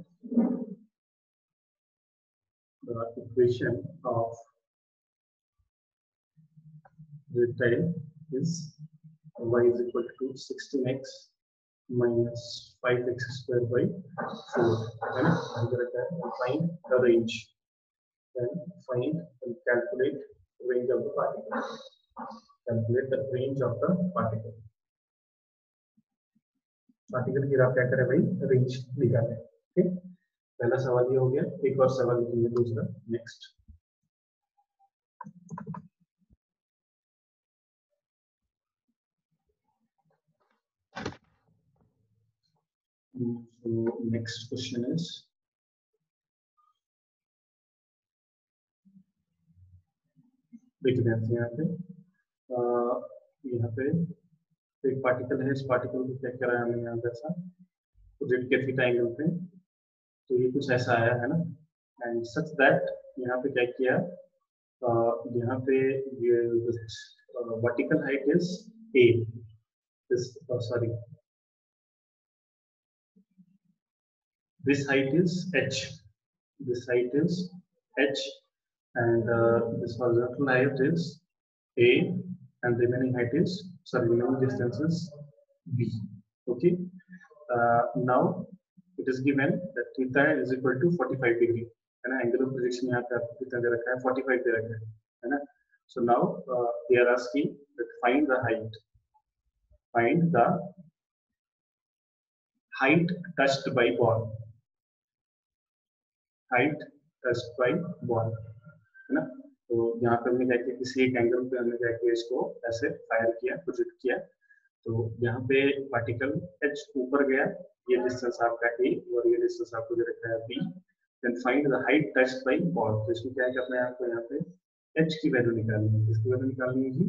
the equation of projectile is y is equal to 16x minus 5x square by 4, है ना। इधर रखा है find the range, then find and calculate range of the particle, calculate the range of the particle। Particle की आप क्या करें भाई, रेंज निकालें। ठीक, पहला सवाल ये हो गया। एक और सवाल लिखेंगे दूसरा, next. so next question is देखिए यहाँ पे एक पार्टिकल है, इस पार्टिकल को क्या करा है हमने यहाँ पे ऐसा प्रोजेक्ट के थीटा एंगल पे, तो ये कुछ ऐसा आया है ना। एंड सच दैट यहाँ पे क्या किया, यहाँ पे ये vertical height is a, sorry, this height is h, this height is h, and this horizontal height is a, and remaining height is, sorry, remaining distance is b। okay, now it is given that theta is equal to 45 degree, है ना। Angle of projection यहाँ पे आपको कितना दे रखा है, 45 दे रखा है ना। so now they are asking that find the height touched by ball, height touched by ball, है ना। तो यहाँ पे हमने क्या किया, किसी एक एंगल पे हमने क्या किया, इसको ऐसे फायर किया, प्रोजेक्ट किया। तो यहाँ पे पार्टिकल h ऊपर गया, ये डिस्टेंस आपका a और ये डिस्टेंस आपको दे रखा है b। Then find the height touched by ball, तो इसमें क्या करना है आपको, यहाँ पे h की वैल्यू निकालनी है। किसकी वैल्यू निकालनी है जी,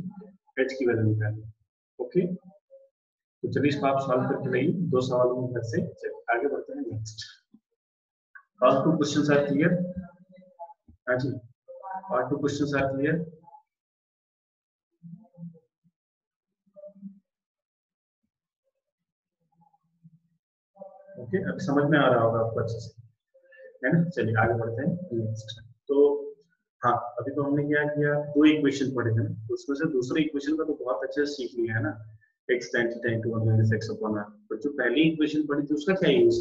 h की वैल्यू निकालनी है। ओके, तो चलिए इसको आप सॉल्व करके लाइए, दो सवालों में घर से आगे बढ़ते हैं। Next, all two questions are clear? हाँ जी, all two questions are clear? Okay, अब समझ में आ रहा होगा आपको अच्छे से, है ना। चलिए आगे बढ़ते हैं नेक्स्ट। तो हाँ, अभी तो हमने क्या किया, दो इक्वेशन पढ़े थे ना, तो उसमें से दूसरे इक्वेशन का तो बहुत अच्छे से सीख लिया है ना, x tan theta into 1 minus x upon r। तो जो पहली इक्वेशन पढ़ी थी उसका क्या यूज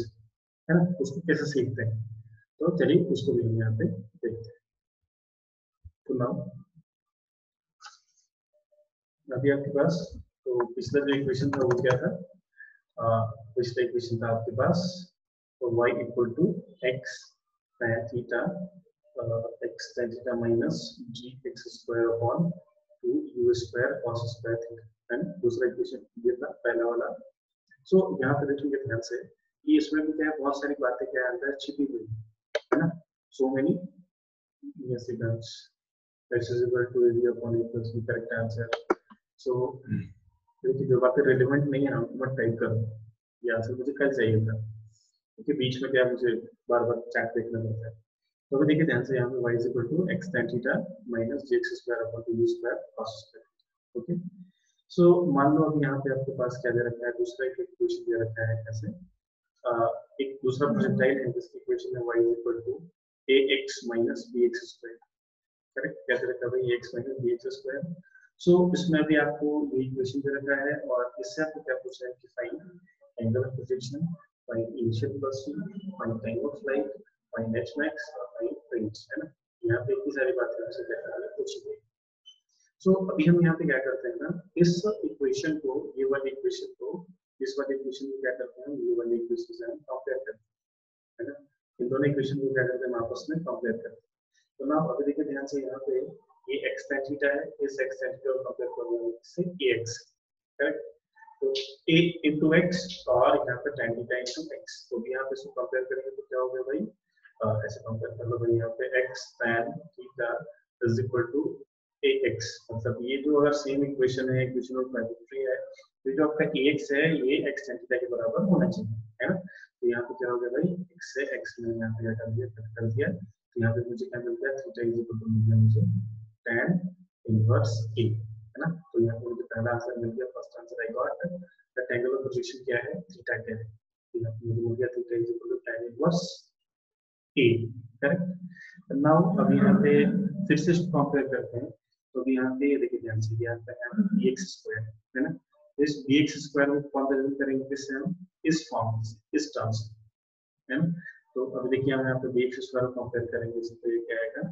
है ना, उसको कैसे सीखते हैं, तो चलिए उसको भी हम यहाँ पे देखते हैं। तो नाउ अभी आपके पास, तो पिछला जो इक्वेशन था वो क्या था, पिछला इक्वेशन था आपके पास, तो y equal to x tan theta x tan theta minus g x square upon 2 u square cos square theta, and दूसरा इक्वेशन ये था पहला वाला। सो यहाँ पे देखेंगे ध्यान से कि इसमें भी क्या है, बहुत सारी बातें क्या अंदर छिपी हुई है ना, so many significance x is equal to a upon a plus b correct answer। सो देखिए जो बातें रिलेवेंट नहीं है मत टाइप करो, ये आंसर मुझे कल चाहिए था क्योंकि बीच में क्या मुझे बार बार चैट देखना पड़ता है। तो अभी देखिए ध्यान से यहाँ पे y is equal to x tan theta minus jx square upon 2u square cos square। Okay, so मान लो अब यहाँ पे आपके पास क्या दे रखा है, दूसरा एक इक्वेशन दे रखा है कैसे, एक दूसरा प्रोजेक्टाइल है जिसकी इक्वेशन है y is equal to ax minus bx square। Correct, कैसे रखा है भाई ax minus bx square। सो इसमें भी आपको ये इक्वेशन दे रखा है और इससे आपको क्या पूछा है कि find angle of projection, find initial velocity, find time of flight, find h max और फाइंड रेंज, है ना। यहाँ पे इतनी सारी बातें आपसे क्या करना है पूछी गई। सो अभी हम यहाँ पे क्या करते हैं ना, इस इक्वेशन को, ये वाली इक्वेशन को इस वाली इक्वेशन को क्या करते हैं, ये वाली इक्वेशन से हम कंपेयर करते हैं, है ना। इन दोनों इक्वेशन को क्या करते हैं, आपस में कंपेयर करते हैं। तो ना अभी देखिए ध्यान से यहाँ पे ये x tan थीटा है, इस x tan थीटा को कंपेयर करूंगा इससे ax, करेक्ट। तो a into x और यहाँ पे tan थीटा into x, तो भी यहाँ पे इसको कंपेयर करेंगे तो क्या होगा भाई, ऐसे कंपेयर कर लो भाई, यहाँ पे x tan theta is equal to ax, मतलब ये जो अगर सेम इक्वेशन है, इक्वेशन ऑफ ट्राइगोनोमेट्री है, तो जो आपका ax है ये x tan थीटा के बराबर होना चाहिए, है ना। तो यहाँ पे क्या हो गया भाई, x से x में यहाँ पे कर दिया, कट कर दिया, तो यहाँ पे मुझे क्या मिल गया, थीटा इज इक्वल टू मिल गया मुझे tan इनवर्स a, है ना। तो यहाँ पे मुझे पहला आंसर मिल गया, first answer I got. The angle of projection क्या है, थीटा क्या है, तो यहाँ पे मुझे मिल गया theta is equal to tan inverse a, correct. Now अब यहाँ पे फिर से कंपेयर करते हैं, तो अभी यहाँ पे देखिए ध्यान से यहाँ पे है bx स्क्वायर, है ना। इस bx स्क्वायर को कंपेयर करेंगे किससे, हम इस फॉर्म से, इस टर्म से, है ना। तो अब देखिए हम यहाँ पे bx स्क्वायर को कंपेयर करेंगे इससे, तो ये क्या आएगा,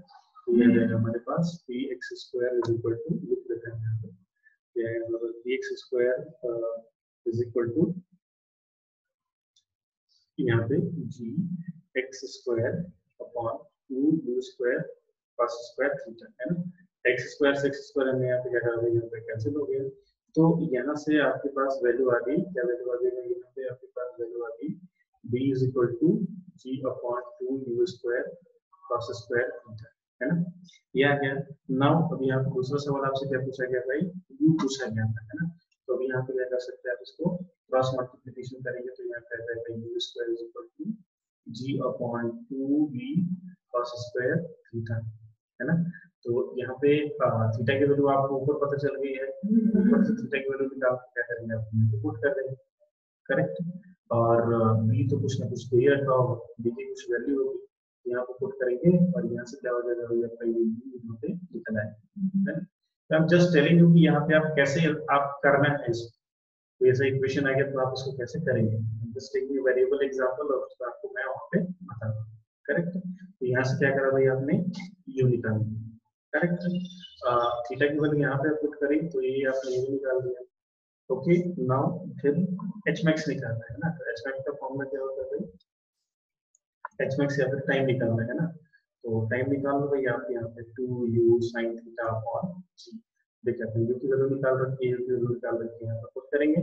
तो ये आ जाएगा हमारे पास bx square is equal to, लिख देते हैं यहाँ पे क्या है, मतलब bx square is equal to यहाँ पे g x square upon 2u square cos square theta, है ना। x स्क्वायर से x स्क्वायर हमने यहाँ पे क्या कर दिया, यहाँ पे कैंसिल हो गया, तो यहाँ से आपके पास वैल्यू आ गई, क्या वैल्यू आ गई, यहाँ पे आपके पास वैल्यू आ गई b is equal to g upon 2u square cos square theta, है ना। ये आ गया। नाउ अभी यहाँ पे दूसरा सवाल आपसे क्या पूछा गया भाई, u पूछा गया था, है ना। तो अभी यहाँ पे क्या कर सकते हैं आप, इसको क्रॉस मल्टीप्लिकेशन करेंगे तो यहाँ पे आ जाएगा u square is equal to g upon 2b cos square theta, है ना। तो यहाँ पे थीटा की वैल्यू आपको ऊपर पता चल गई है, ऊपर से थीटा की वैल्यू निकाल के क्या करेंगे, आप पुट कर देंगे, करेक्ट। और b तो कुछ ना कुछ दे रखा होगा, b की कुछ वैल्यू होगी, यहाँ पे पुट करेंगे और यहाँ से क्या हो जाएगा भैया, पहले यहाँ पे निकल आएगा, है ना। तो I'm just telling you कि यहाँ पे आप कैसे आप करना है इसको, तो ऐसा इक्वेशन आ गया तो आप उसको कैसे करेंगे, just take the variable example और उसको आपको मैं वहां पे बता दूं, करेक्ट। तो यहाँ से क्या करा भाई आपने, u निकाल दिया, करेक्ट। थीटा की वैल्यू यहाँ पे पुट करी तो ये आपने u निकाल दिया, ओके। नाउ फिर h max निकालना है ना, तो h max का फॉर्मूला क्या होता है भाई, h max या फिर टाइम निकालना है ना, तो टाइम निकालना भाई आप यहाँ पे 2u sin theta upon g, देखिए आपने u की वैल्यू निकाल रखी है, u की वैल्यू निकाल रखी है, यहाँ पर पुट करेंगे,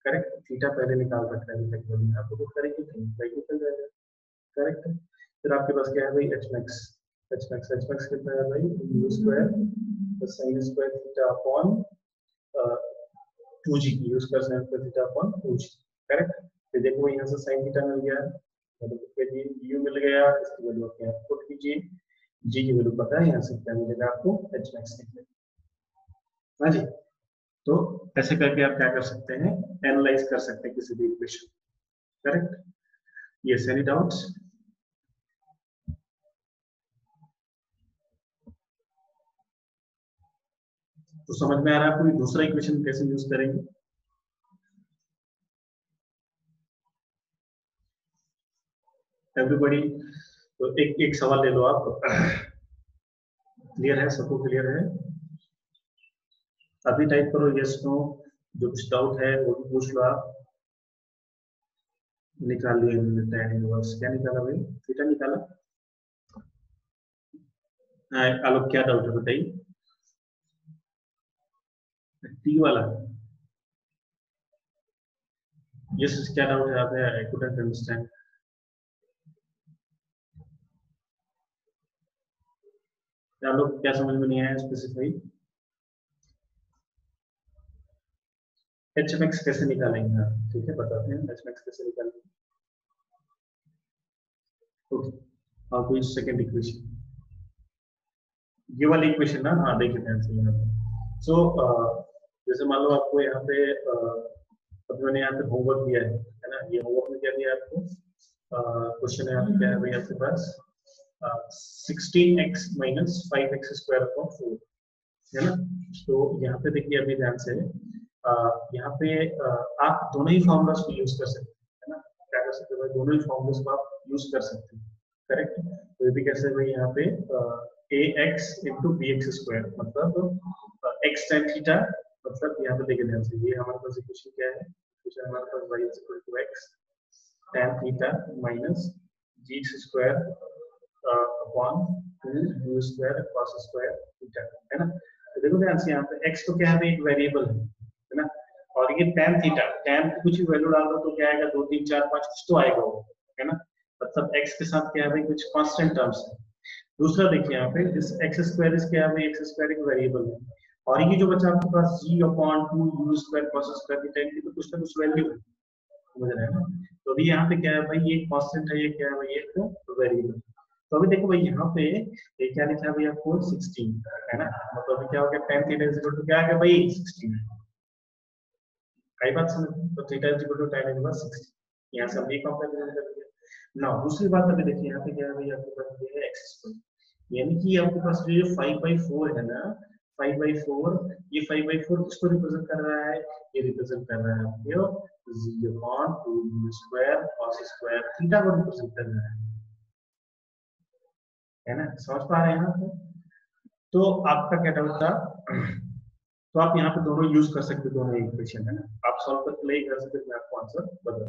करेक्ट। थीटा पहले निकाल रखा है, थीटा की वैल्यू यहाँ पर पुट करेंगे तो भाई निकल जाएगा, करेक्ट। फिर आपके पास क्या है भाई, h max, h max कितना है भाई, u square plus sin square theta upon 2g, u square sin square theta upon 2g, correct. फिर देखो यहाँ से sin थीटा मिल गया, u मिल गया, इसकी वैल्यू आप यहाँ पुट कीजिए, g की वैल्यू पता है, यहाँ से क्या मिलेगा आपको, h max निकलेगा, हाँ जी। तो ऐसे करके आप क्या कर सकते हैं, एनालाइज कर सकते हैं किसी भी equation, correct. Yes, any doubts? तो समझ में आ रहा है आपको दूसरा इक्वेशन कैसे यूज करेंगे? एवरीबॉडी, तो एक सवाल ले लो आप, क्लियर है सबको, क्लियर है? अभी टाइप करो यस नो, जो कुछ डाउट है वो भी पूछ लो आप। निकाल लिया tan इनवर्स, क्या निकाला भाई, थीटा निकाला, आलोक क्या डाउट है बताइए। टी वाला, यस क्या डाउट है आप? I couldn't understand. आलोक क्या समझ में नहीं आया स्पेसिफाई? एच मैक्स कैसे निकालेंगे आप? ठीक है बताते हैं एच मैक्स कैसे निकालेंगे। ओके, और कोई सेकंड इक्वेशन, ये वाली इक्वेशन ना, हाँ देखिए ध्यान से यहाँ पे। सो जैसे मान लो आपको यहाँ पे अब मैंने यहाँ पे होमवर्क दिया है ना, ये होमवर्क में क्या दिया है आपको? क्वेश्चन यहाँ पे क्या है भाई आपके पास? 16x minus 5x square upon 4, है ना। तो यहाँ पे देखिए अभी ध्यान से, यहाँ पे आप दोनों ही फॉर्मूलास को यूज कर सकते हैं, है ना। क्या कर सकते हैं, दोनों ही फॉर्मूलास को आप यूज कर सकते हैं, करेक्ट। तो ये भी कैसे भाई, यहाँ पे ax into B X square मतलब x tan थीटा, मतलब यहाँ पे देखिए ध्यान से, ये हमारे पास इक्वेशन क्या है? इक्वेशन हमारे पास y is equal to x tan theta minus g square upon 2u square cos square theta, है ना। तो देखो ध्यान से यहाँ पे x तो क्या है, एक वेरिएबल है ना, और ये tan थीटा, tan की कुछ भी वैल्यू डाल दो तो क्या आएगा, 2 3 4 5 कुछ तो आएगा वो, है ना। मतलब x के साथ क्या है भाई, कुछ कांस्टेंट टर्म्स है। दूसरा देखिए यहाँ पे दिस एक्स स्क्वायर इज क्या है भाई, एक्स स्क्वायर एक वेरिएबल है, और ये जो बचा आपके पास g upon 2 u square cos square theta, इनकी तो कुछ ना कुछ वैल्यू है, समझ रहे हैं ना। तो अभी यहाँ पे क्या है भाई, ये कांस्टेंट है, ये क्या है भाई, एक वेरिएबल। तो अभी देखो भाई यहाँ पे ये क्या लिखा है भाई आपको, 16, है ना। मतलब अभी क्या हो गया, tan theta is equal to क्या आ गया भाई, 16। कई बात समझ, तो theta is equal to tan inverse 60, यहाँ से हम ये कंपैरिजन कर दिया ना। दूसरी बात अभी देखिए यहाँ पे क्या है भाई, आपके पास ये है x स्क्वायर, यानी कि आपके पास जो ये 5/4 है ना, 5/4, ये 5/4 किसको रिप्रेजेंट कर रहा है? ये रिप्रेजेंट कर रहा है आपके 0.2 स्क्वायर cos स्क्वायर थीटा को रिप्रेजेंट कर रहा है ना। समझ पा रहे हैं आप? तो आपका क्या डाउट था? तो आप यहाँ पे दोनों यूज कर सकते हो, दोनों इक्वेशन, है ना। आप सॉल्व करके ले कर सकते, मैं आपको आंसर बता दूं।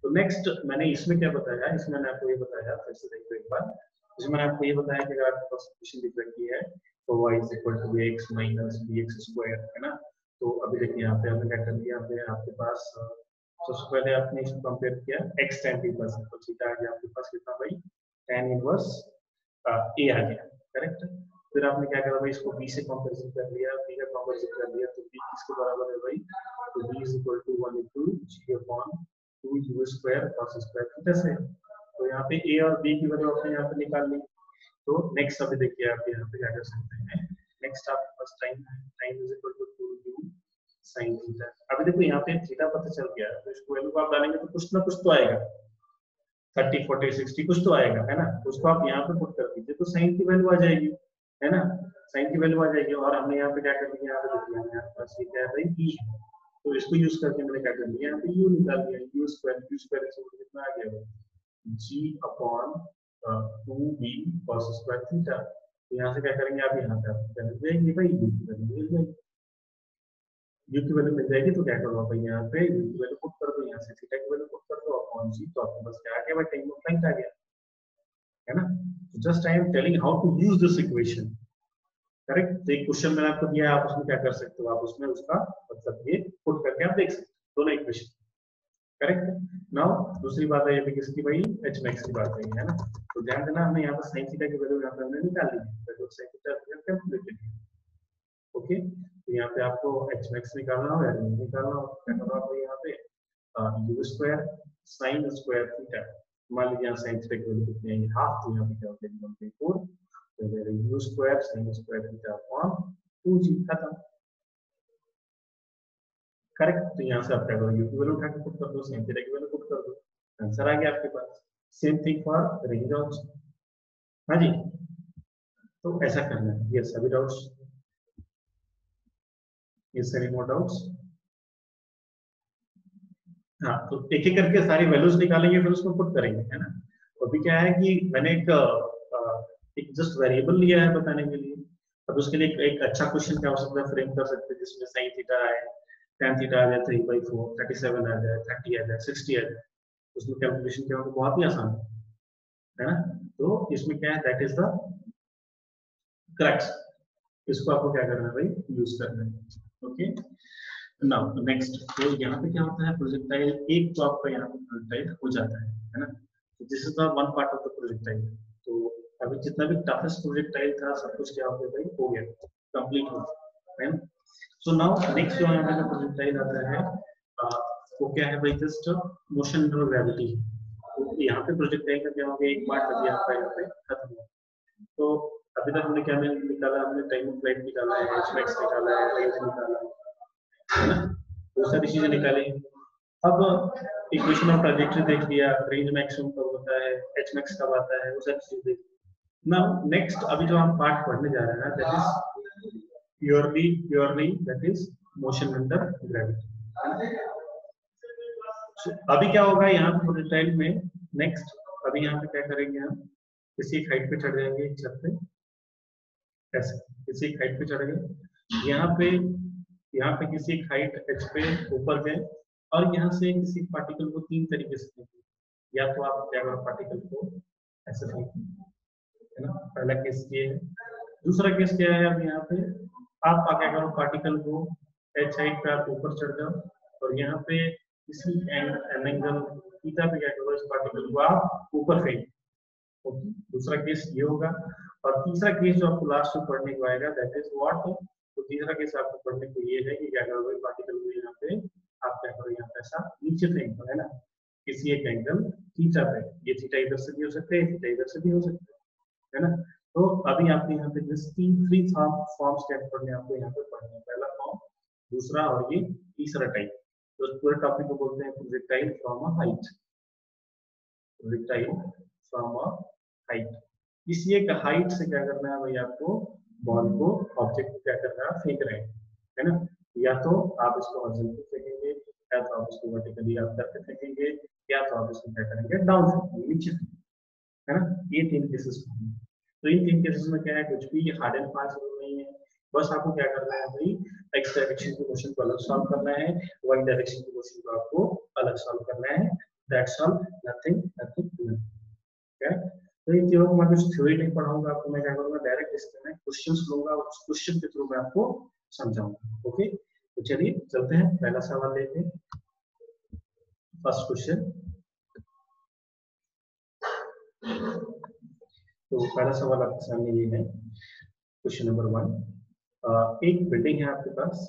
तो नेक्स्ट मैंने इसमें क्या बताया, इसमें मैंने आपको ये बताया, फिर से देखो एक बार। इसमें मैंने आपको ये बताया कि अगर आपके पास इक्वेशन दिख रखी है तो y is equal to x minus bx square, है ना। तो अभी देखिए यहाँ पे हमने क्या कर दिया, यहाँ पे आपके पास सबसे पहले आपने इसको कंपेयर किया x tan थीटा से, तो थीटा आ गया आपके पास कितना भाई, tan इनवर्स a आ गया, करेक्ट। फिर आपने क्या करा भाई, इसको b से कंपैरिजन कर लिया, b का कंपैरिजन कर लिया, तो b किसके बराबर है भाई, तो b is equal to 1 into g upon 2u square cos square theta से। तो यहाँ पे a और b की वैल्यू आपने यहाँ पे निकाल ली। तो नेक्स्ट अभी देखिए आप यहाँ पे क्या कर सकते हैं, नेक्स्ट आपके पास टाइम है, time is equal to 2u sin theta. अभी देखो यहाँ पे थीटा पता चल गया, तो इसको वैल्यू को आप डालेंगे तो कुछ ना कुछ तो आएगा, 30 40 60 कुछ तो आएगा, है ना। तो उसको आप यहाँ पे पुट कर दीजिए तो साइन की वैल्यू आ जाएगी, है ना। साइन की वैल्यू आ जाएगी, और हमने यहाँ पे क्या कर दिया, यहाँ पे देखिए हमें यहाँ पास ये क्या है भाई e है, तो इसको यूज करके मैंने क्या कर दिया, यहाँ पे u निकाल दिया, u स्क्वायर कितना आ गया g upon 2b cos square theta. तो यहाँ से क्या करेंगे आप, यहाँ पे आपको वैल्यू देंगे भाई, u की वैल्यू मिल जाएगी, u की वैल्यू मिल जाएगी। तो क्या करो भाई, यहाँ पे u की वैल्यू पुट कर दो, यहाँ से थीटा की वैल्यू पुट कर दो अपॉन g, तो आपके पास क्या आ गया भाई, tan ऑफ पॉइंट आ गया, है ना। Just I am telling how to use this equation, correct. तो एक क्वेश्चन मैंने आपको दिया है, आप उसमें क्या कर सकते हो, आप उसमें उसका मतलब ये पुट करके आप देख सकते हो दोनों इक्वेशन, करेक्ट। नाउ दूसरी बात है ये भी किसकी भाई, एच मैक्स की बात है ना। तो ध्यान देना, हमने यहाँ पर साइन थीटा की वैल्यू यहाँ पे हमने निकाल ली है, तो साइन थीटा कैलकुलेटेड है, ओके। तो यहाँ पे आपको एच मैक्स निकालना हो या निकालना हो, क्या करना आपको यहाँ पे u square sine square theta, मान लीजिए यहाँ साइन थीटा की वैल्यू कितनी है, हाफ, तो यहाँ पे क्या होता है 1/4, तो मेरा u square sine square theta upon 2g खत्म, करेक्ट। तो यहाँ से आप क्या करो, u की वैल्यू उठा के पुट कर दो, साइन थीटा की वैल्यू पुट कर दो, आंसर आ गया आपके पास। Same thing for range also, हाँ जी। तो ऐसा करना है, ये सभी डाउट्स, ये सभी मोर डाउट्स। हाँ, तो एक एक करके सारी वैल्यूज निकालेंगे, फिर उसको पुट करेंगे, है ना। तो अभी क्या है कि मैंने एक जस्ट वेरिएबल लिया है बताने के लिए। अब उसके लिए एक अच्छा क्वेश्चन क्या हो सकता है, फ्रेम कर सकते हैं, जिसमें साइन थीटा है, tan थीटा आ जाए 3/4, 37 आ जाए, 30 आ जाए, 60 आ जाए, उसमें कैलकुलेशन क्या होगा, बहुत ही आसान है ना। तो इसमें क्या है, दैट इज द करेक्ट। इसको आपको क्या करना है भाई, यूज करना है। ओके, नाउ नेक्स्ट, तो यहाँ पे क्या होता है, प्रोजेक्टाइल एक तो आपका यहाँ पे प्रोजेक्टाइल हो जाता है ना। This is the one part of the projectile. तो अभी जितना भी टफेस्ट प्रोजेक्टाइल था सब कुछ क्या हो गया भाई, हो गया, कंप्लीट हो गया, है ना। सो नाउ नेक्स्ट जो यहाँ पे प्रोजेक्टाइल आता है वो क्या है भाई, जस्ट मोशन अंडर ग्रेविटी। तो यहाँ पे प्रोजेक्टाइल का क्या हो गया, एक पार्ट अभी आपका यहाँ पे खत्म हुआ। तो अभी तक हमने क्या निकाला, हमने टाइम ऑफ फ्लाइट निकाला है, एच निकाला है, रेंज निकाला है ना, बहुत सारी चीजें निकाली। अब इक्वेशन ऑफ ट्रैजेक्टरी देख लिया, रेंज मैक्सिमम कब होता है, एच मैक्स कब आता है, वो सारी चीजें देख। नाउ नेक्स्ट अभी जो हम पार्ट पढ़ने जा रहे हैं ना, that is purely that is motion under gravity. अभी क्या होगा यहाँ पे प्रोजेक्टाइल में, नेक्स्ट अभी यहाँ पे क्या करेंगे, हम किसी एक हाइट पे चढ़ जाएंगे, एक छत पे ऐसे किसी एक हाइट पे चढ़ गए, यहाँ पे किसी एक हाइट एच पे ऊपर गए, और यहाँ से किसी पार्टिकल को तीन तरीके से फेंकें। या तो आप क्या करो, पार्टिकल को ऐसे फेंकें, है ना, पहला केस ये है। दूसरा केस क्या है, अब यहाँ पे आप क्या करो, पार्टिकल को एच हाइट पे आप ऊपर चढ़ जाओ, और यहाँ पे किसी एंगल थीटा पे क्या करो, इस पार्टिकल को आप ऊपर फेंक। ओके, दूसरा केस ये होगा। और तीसरा केस जो आपको लास्ट में पढ़ने को आएगा, दैट इज व्हाट। तो तीसरा केस आपको पढ़ने को ये है कि क्या करोगे, पार्टिकल को यहाँ पे आप क्या करो, यहाँ पे ऐसा नीचे फेंको, है ना, किसी एक एंगल थीटा पे। ये थीटा इधर से भी हो सकता है, थीटा इधर से भी हो सकता है ना। तो अभी आपको यहाँ पे थ्री फॉर्म्स क्या पढ़ने, आपको यहाँ पे पढ़ने हैं, पहला फॉर्म, दूसरा और ये तीसरा टाइप। तो पूरे टॉपिक को बोलते हैं projectile from a height. Projectile from a height, इसी एक हाइट से क्या करना है भाई, आपको बॉल को, ऑब्जेक्ट को क्या करना है, फेंक रहे हैं, है ना। या तो आप इसको हॉरिजॉन्टली फेंकेंगे, या तो आप इसको वर्टिकली आप करके फेंकेंगे, या तो आप इसको क्या करेंगे, डाउन फेंकेंगे, नीचे, है ना। ये तीन केसेस। तो इन तीन केसेस में क्या है, कुछ भी हार्ड एंड फास्ट रूल नहीं है। बस आपको क्या करना है भाई, एक्स डायरेक्शन के क्वेश्चन को अलग सॉल्व करना है, वाई डायरेक्शन के क्वेश्चन को आपको अलग सॉल्व करना है। That's all, nothing nothing. क्या, तो इन तीनों को मैं कुछ थ्योरी नहीं पढ़ाऊंगा आपको, मैं क्या करूंगा, डायरेक्ट इसके में क्वेश्चंस लूंगा, उस क्वेश्चन के थ्रू मैं आपको समझाऊंगा। ओके, तो चलिए चलते हैं, पहला सवाल लेते हैं। फर्स्ट क्वेश्चन, तो पहला सवाल आपके सामने ये है, क्वेश्चन नंबर 1। एक बिल्डिंग है आपके पास,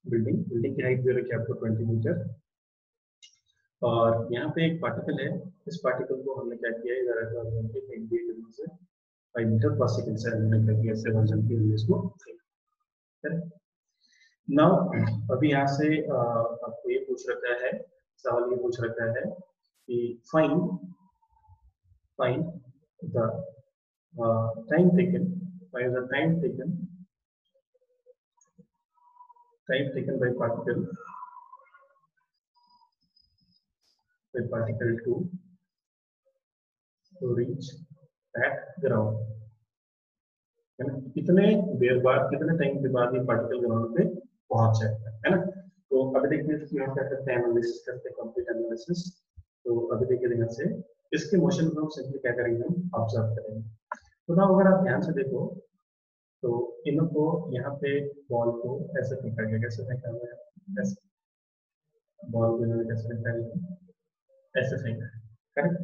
बिल्डिंग की हाइट दे रखी है आपको 20 मीटर, और यहाँ पे एक पार्टिकल है। इस पार्टिकल को हमने क्या किया, इधर फेंक दिया जल्दी से 5 मीटर पर सेकंड से हमने क्या किया, 7 की इसको फेंक। नाउ अभी यहाँ से आपको ये पूछ रखा है, सवाल ये पूछ रखा है कि find the time taken, find the time taken bye particle to reach that ground, है ना। कितने देर बाद, कितने टाइम के बाद ये पार्टिकल ग्राउंड पे पहुंच जाएगा, है ना। तो अभी देखिए यहाँ क्या करते हैं, एनालिसिस करते हैं, कंप्लीट एनालिसिस। तो अभी देखिए यहाँ से इसके मोशन को हम सिंपली क्या करेंगे, हम ऑब्जर्व करेंगे। तो ना अगर आप ध्यान से देखो, तो इनको यहाँ पे बॉल को ऐसे फेंका गया, कैसे फेंका गया, ऐसे बॉल को इन्होंने कैसे फेंका गया, ऐसे फेंका है, करेक्ट।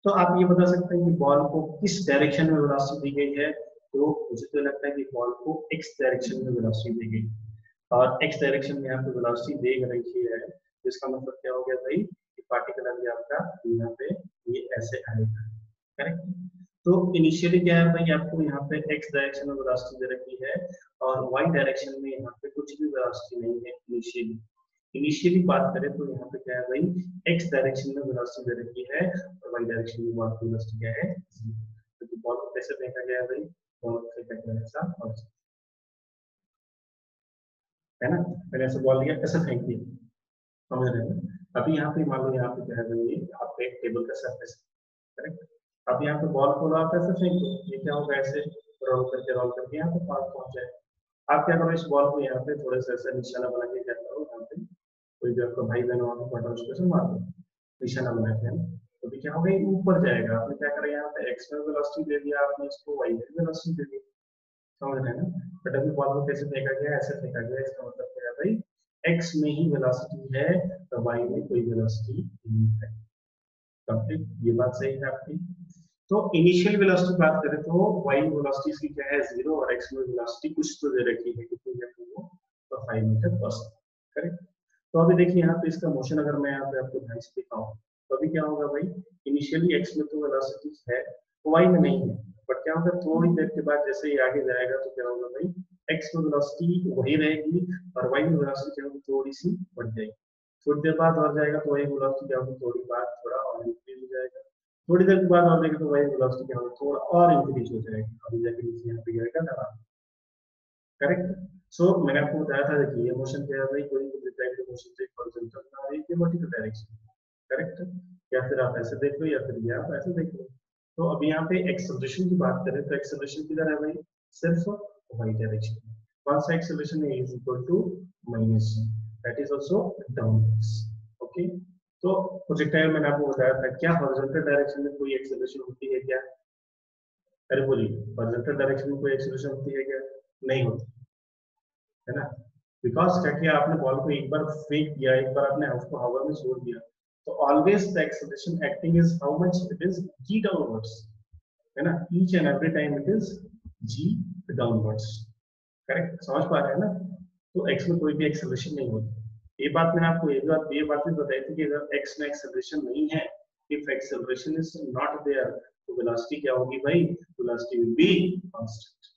तो आप ये बता सकते हैं कि बॉल को किस डायरेक्शन में वेलोसिटी दी गई है। तो मुझे तो लगता है कि बॉल को एक्स डायरेक्शन में वेलोसिटी दी गई, और एक्स डायरेक्शन में यहाँ पे वेलोसिटी दे रही है, इसका मतलब क्या हो गया भाई, कि पार्टिकल अभी आपका यहाँ पे ये ऐसे आएगा, करेक्ट। तो इनिशियली क्या है भाई, आपको यहाँ पे एक्स डायरेक्शन में वेलोसिटी दे रखी है, और वाई डायरेक्शन में यहाँ पे कुछ भी वेलोसिटी नहीं है इनिशियली बात करें तो यहाँ पे क्या है भाई, एक्स डायरेक्शन में वेलोसिटी दे रखी है, और वाई डायरेक्शन में बॉल की वेलोसिटी क्या है, तो बॉल को कैसे फेंका गया है भाई, बॉल को फेंका गया ऐसा, और है ना, मैंने ऐसे बॉल लिया, ऐसे फेंक दिया, समझ रहे हैं। अभी यहाँ पे मान लो, यहाँ पे क्या है भाई, आपका एक टेबल का सरफेस, करेक्ट। अब यहाँ पे बॉल को आप ऐसे फेंक दो, ये क्या होगा, ऐसे रोल करके यहाँ पे पास पहुंच जाए। आप क्या करो, इस बॉल को यहाँ पे थोड़े से ऐसा निशाना बना के क्या करो, यहाँ पे कोई भी आपका भाई बहन वहां पे पड़ा उसको से मार दो, निशाना बना के, तो भी क्या होगा, ये ऊपर जाएगा। आपने क्या करा, यहाँ पे x में वेलोसिटी दे दिया आपने, इसको y में वेलोसिटी दे दी, समझ रहे हैं ना। बट अभी बॉल को कैसे फेंका गया, ऐसे फेंका गया, इसका मतलब क्या है भाई, x में ही वेलोसिटी है तो y में कोई वेलोसिटी नहीं है। कंप्लीट, ये बात सही है आपकी। तो इनिशियल वेलोसिटी बात करें तो y वेलोसिटी इसकी क्या है 0 और x में वेलोसिटी कुछ तो दे रखी है, कितनी है वो, तो 5 मीटर पर सेकंड। करेक्ट। तो अभी देखिए यहाँ पे इसका मोशन अगर मैं यहाँ पे आपको ध्यान से दिखाऊं तो अभी क्या होगा भाई, इनिशियली x में तो वेलोसिटी है, y में नहीं है। बट क्या होगा, थोड़ी देर के बाद जैसे ही आगे जाएगा तो क्या होगा भाई, x में वेलोसिटी वही रहेगी और y में वेलोसिटी क्या होगी, थोड़ी सी बढ़ जाएगी। थोड़ी देर बाद और जाएगा तो वही वेलोसिटी क्या होगी, थोड़ी बार थोड़ा और इंक्रीज हो जाएगा। थोड़ी देर के बाद और देखें तो वही वेलोसिटी क्या होगी, थोड़ा और इंक्रीज हो जाएगी, अभी जाके नीचे यहाँ पे गिरेगा ना। करेक्ट। सो मैंने आपको बताया था, देखिए ये मोशन क्या है भाई, कोई भी रिफ्लेक्टिव मोशन से हॉरिजॉन्टल ना रही है वर्टिकल डायरेक्शन। करेक्ट। या फिर आप ऐसे देख लो या फिर ये आप ऐसे देख लो। तो अभी यहाँ पे एक्सेलरेशन की बात करें तो एक्सेलरेशन किधर है भाई, सिर्फ वाई डायरेक्शन। कौन सा एक्सेलरेशन है, is equal to minus g, that is also downwards. Okay. तो प्रोजेक्टाइल मैंने आपको बताया था, क्या हॉरिजॉन्टल डायरेक्शन में कोई एक्सेलरेशन होती है क्या? अरे बोलिए, हॉरिजॉन्टल डायरेक्शन में कोई एक्सेलरेशन होती है क्या? नहीं होती है ना। बिकॉज क्या किया आपने, बॉल को एक बार फेंक दिया, एक बार आपने उसको हवा में छोड़ दिया, तो always the acceleration acting is how much, it is g downwards, है ना। Each and every time it is g downwards. Correct, समझ पा रहे हैं ना। तो एक्स में कोई भी एक्सेलरेशन नहीं होती। ये बात मैंने आपको ये बात भी बताई थी कि अगर एक्स में एक्सेलरेशन नहीं है, if acceleration is not there, तो वेलोसिटी क्या होगी भाई, velocity will be constant.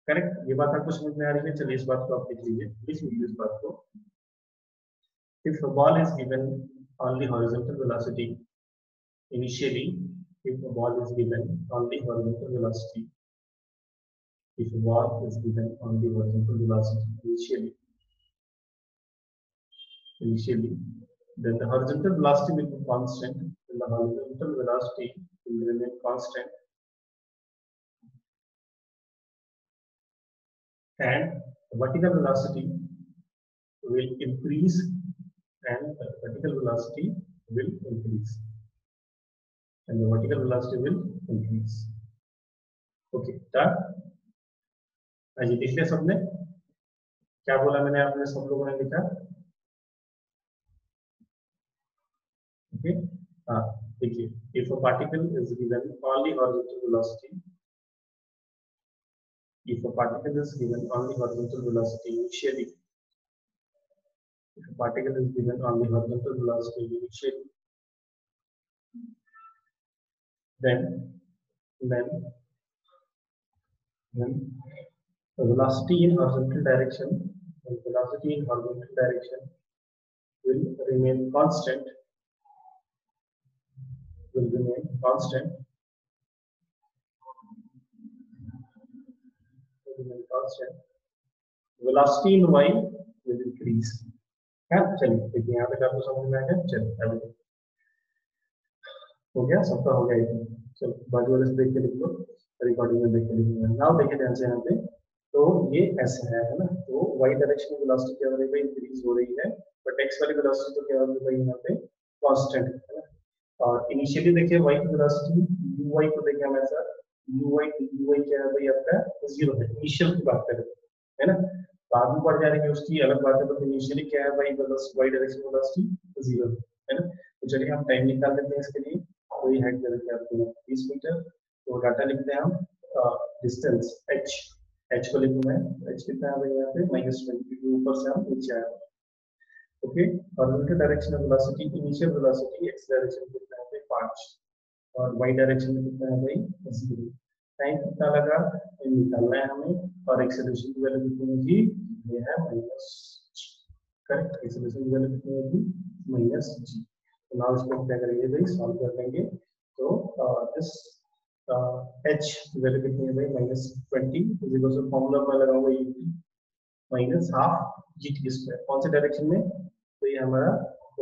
Correct, ये बात आपको समझ में आ रही है। चलिए इस बात को आप लिख लीजिए, लिख लीजिए इस बात को। If a ball is given only horizontal velocity initially, if a ball is given only horizontal velocity, if a ball is given only horizontal velocity initially, then the horizontal velocity will be constant, and the horizontal velocity will remain constant, and the vertical velocity will increase, and the vertical velocity will increase, and the vertical velocity will increase. Okay, done. आज लिख लिया सबने, क्या बोला मैंने, आपने सब लोगों ने लिखा? ओके। हाँ, देखिए, if a particle is given only horizontal velocity, if a particle is given only horizontal velocity initially, if a particle is given only horizontal velocity initially, then the velocity in horizontal direction, will remain constant, constant, velocity in y will increase. है, चलिए देखिए यहाँ तक आपको समझ में आ गया। चलिए अभी हो गया, सबका हो गया। चलो बाजू वाले से देख के लिख लो, रिकॉर्डिंग में देख के लिखूंगा। नाउ देखिए ध्यान से यहाँ पे, तो ये ऐसे है ना। तो y डायरेक्शन में वेलोसिटी क्या हो रही है, इंक्रीज हो रही है, बट x वाली वेलोसिटी तो क्या हो रही है यहाँ पे, कांस्टेंट है ना। और इनिशियली देखिए y की वेलोसिटी uy को देखिए हमेशा, uy क्या है भाई आपका 0 है, इनिशियल की बात करें, है ना। बाद में बढ़ जाएगी उसकी अलग बात है, बट इनिशियली क्या है भाई, y डायरेक्शन वेलोसिटी 0 है ना। तो चलिए हम टाइम निकाल लेते हैं इसके लिए। तो ये हेड करेंगे आपको 20 मीटर। तो डाटा लिखते हैं हम, डिस्टेंस h को लिखूं मैं, h कितना है भाई यहाँ पे -20, ऊपर से हम नीचे आए। ओके। हॉरिजॉन्टल डायरेक्शन में velocity, initial velocity x direction कितना है भाई 5, और y डायरेक्शन में कितना है भाई 0। टाइम कितना लगा ये निकालना है हमें, और एक्सेलरेशन की वैल्यू कितनी होगी, ये है माइनस। करेक्ट, एक्सेलरेशन की वैल्यू कितनी होगी, -g। तो नाउ इसको क्या करेंगे भाई, सॉल्व कर लेंगे। तो दिस h की वैल्यू कितनी है भाई -20, इज इक्वल टू फॉर्मूला में लगाऊंगा ut minus half gt square. कौन से डायरेक्शन में, तो ये हमारा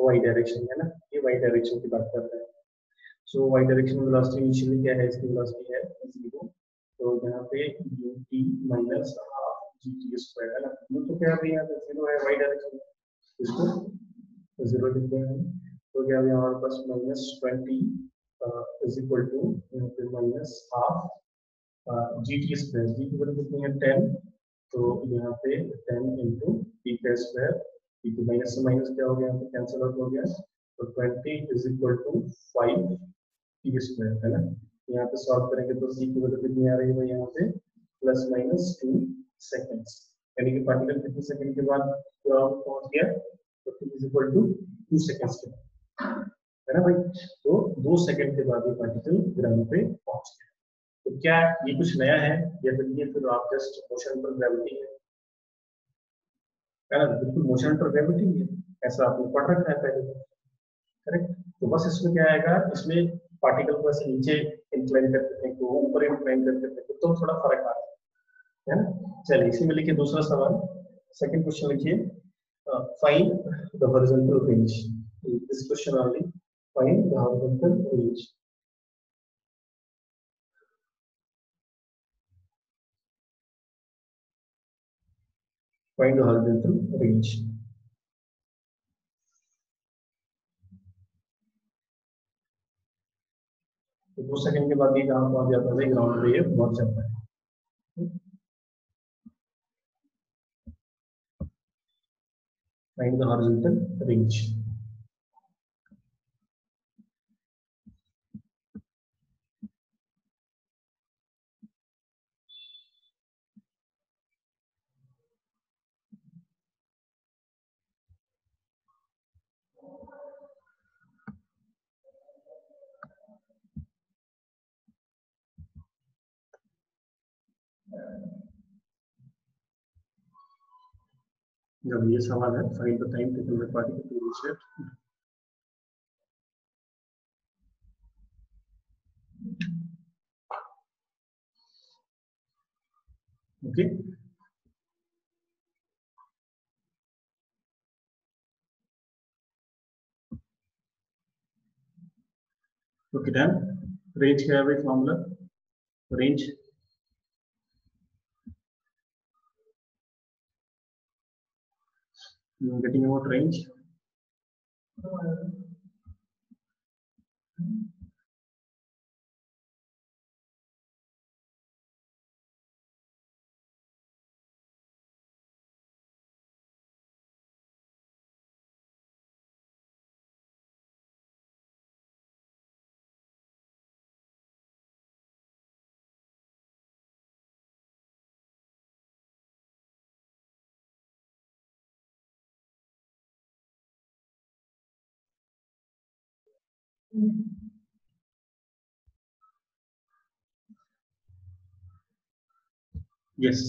y डायरेक्शन है ना, ये y डायरेक्शन की बात कर रहे हैं। सो y डायरेक्शन में वेलोसिटी इनिशियली क्या है, इसकी वेलोसिटी है 0। तो यहाँ पे ut minus half gt square है ना, u तो क्या है यहाँ पे 0 है y डायरेक्शन में, इसको 0 लिखते हैं। तो क्या हो गया हमारे पास -20 is equal to minus half G T square, जी की वैल्यू कितनी है 10, तो यहाँ पे 10 इंटू टी का स्क्वायर, टी की माइनस से माइनस क्या हो गया यहाँ पे कैंसिल आउट हो गया, तो 20 is equal to 5 t square है ना। यहाँ पे सॉल्व करेंगे तो सी की वैल्यू कितनी आ रही है यहाँ पे +-2 सेकंड्स, यानी कि पार्टिकल कितने सेकंड के बाद ग्राउंड पहुंच गया, तो t is equal to 2 seconds के बाद, है ना भाई। तो 2 सेकंड के बाद ये पार्टिकल ग्राउंड पे पहुंच गया। तो क्या ये कुछ नया है या फिर ये फिर आप जस्ट मोशन पर ग्रेविटी है ना, बिल्कुल मोशन पर ग्रेविटी है, ऐसा आपने पढ़ रखा है पहले, करेक्ट। तो बस इसमें क्या आएगा, इसमें पार्टिकल को ऐसे नीचे इंक्लाइन करके फेंको, ऊपर इंक्लाइन करके फेंको, तो थोड़ा फर्क आता है ना। चलिए इसी में लिखिए दूसरा सवाल, सेकंड क्वेश्चन लिखिए, find the horizontal range, this question only, find the horizontal range. Find the horizontal range. तो 2 सेकंड के बाद ये कहाँ पहुंच जाता है, ग्राउंड पे ये पहुंच जाता है। Find the horizontal range. जब ये सवाल है, find the time taken by particle to reach it. Okay, okay done. Range क्या है भाई, formula range getting about range, yes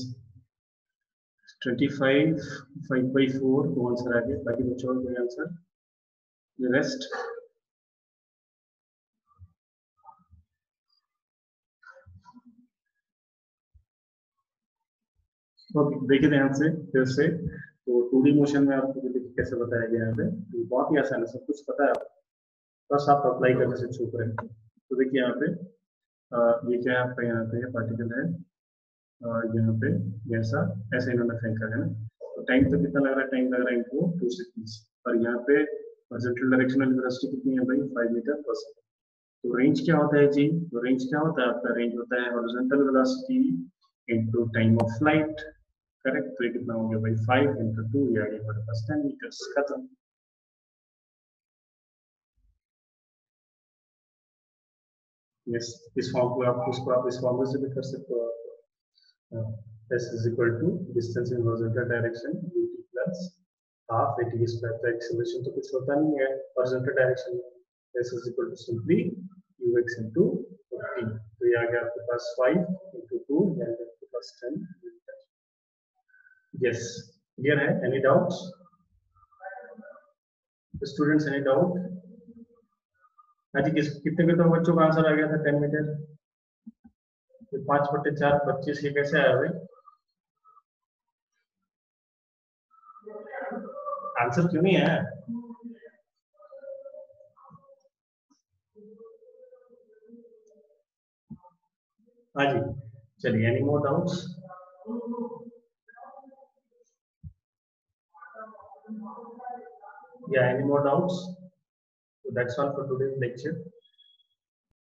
25 5/4 तो आंसर आ गया, बाकी बच्चों का कोई आंसर, रेस्ट। ओके देखिए ध्यान से फिर से, तो 2D मोशन में आपको देखिए कैसे बताया गया है, तो बहुत ही आसान है, सब कुछ पता है आपको, बस आप अप्लाई करने से चूक रहे हैं। तो देखिए यहाँ पे ये क्या है आपका, यहाँ पे पार्टिकल है और यहाँ पे जैसा ऐसे इन्होंने फेंका है ना, तो टाइम तो कितना लग रहा है, टाइम लग रहा है इनको 2 सेकंड्स, और यहाँ पे हॉरिजॉन्टल डायरेक्शनल वेलोसिटी कितनी है भाई 5 मीटर पर सेकंड। तो रेंज क्या होता है जी, तो रेंज क्या होता है आपका, रेंज होता है horizontal velocity into time of flight, correct. तो ये कितना हो गया भाई 5 इंटू 2, यानी हमारे पास 10 मीटर्स, खत्म। यस, इस फॉर्म को आप इसको आप इस फॉर्मूले से भी कर सकते हो, s is equal to distance in horizontal direction ut plus half at square, तो एक्सेलरेशन तो कुछ होता नहीं है horizontal डायरेक्शन में, s is equal to simply ux into t, तो ये आ गया आपके पास 5 into 2 यानी आपके पास 10 मीटर। यस क्लियर है, any doubts students, any doubt? हाँ जी, कितने कितने बच्चों का आंसर आ गया था 10 मीटर, 5/4 25 ये कैसे आया भाई, आंसर क्यों नहीं आया? हाँ जी, चलिए एनी मोर डाउट्स? या any more doubts? So that's all for today's lecture.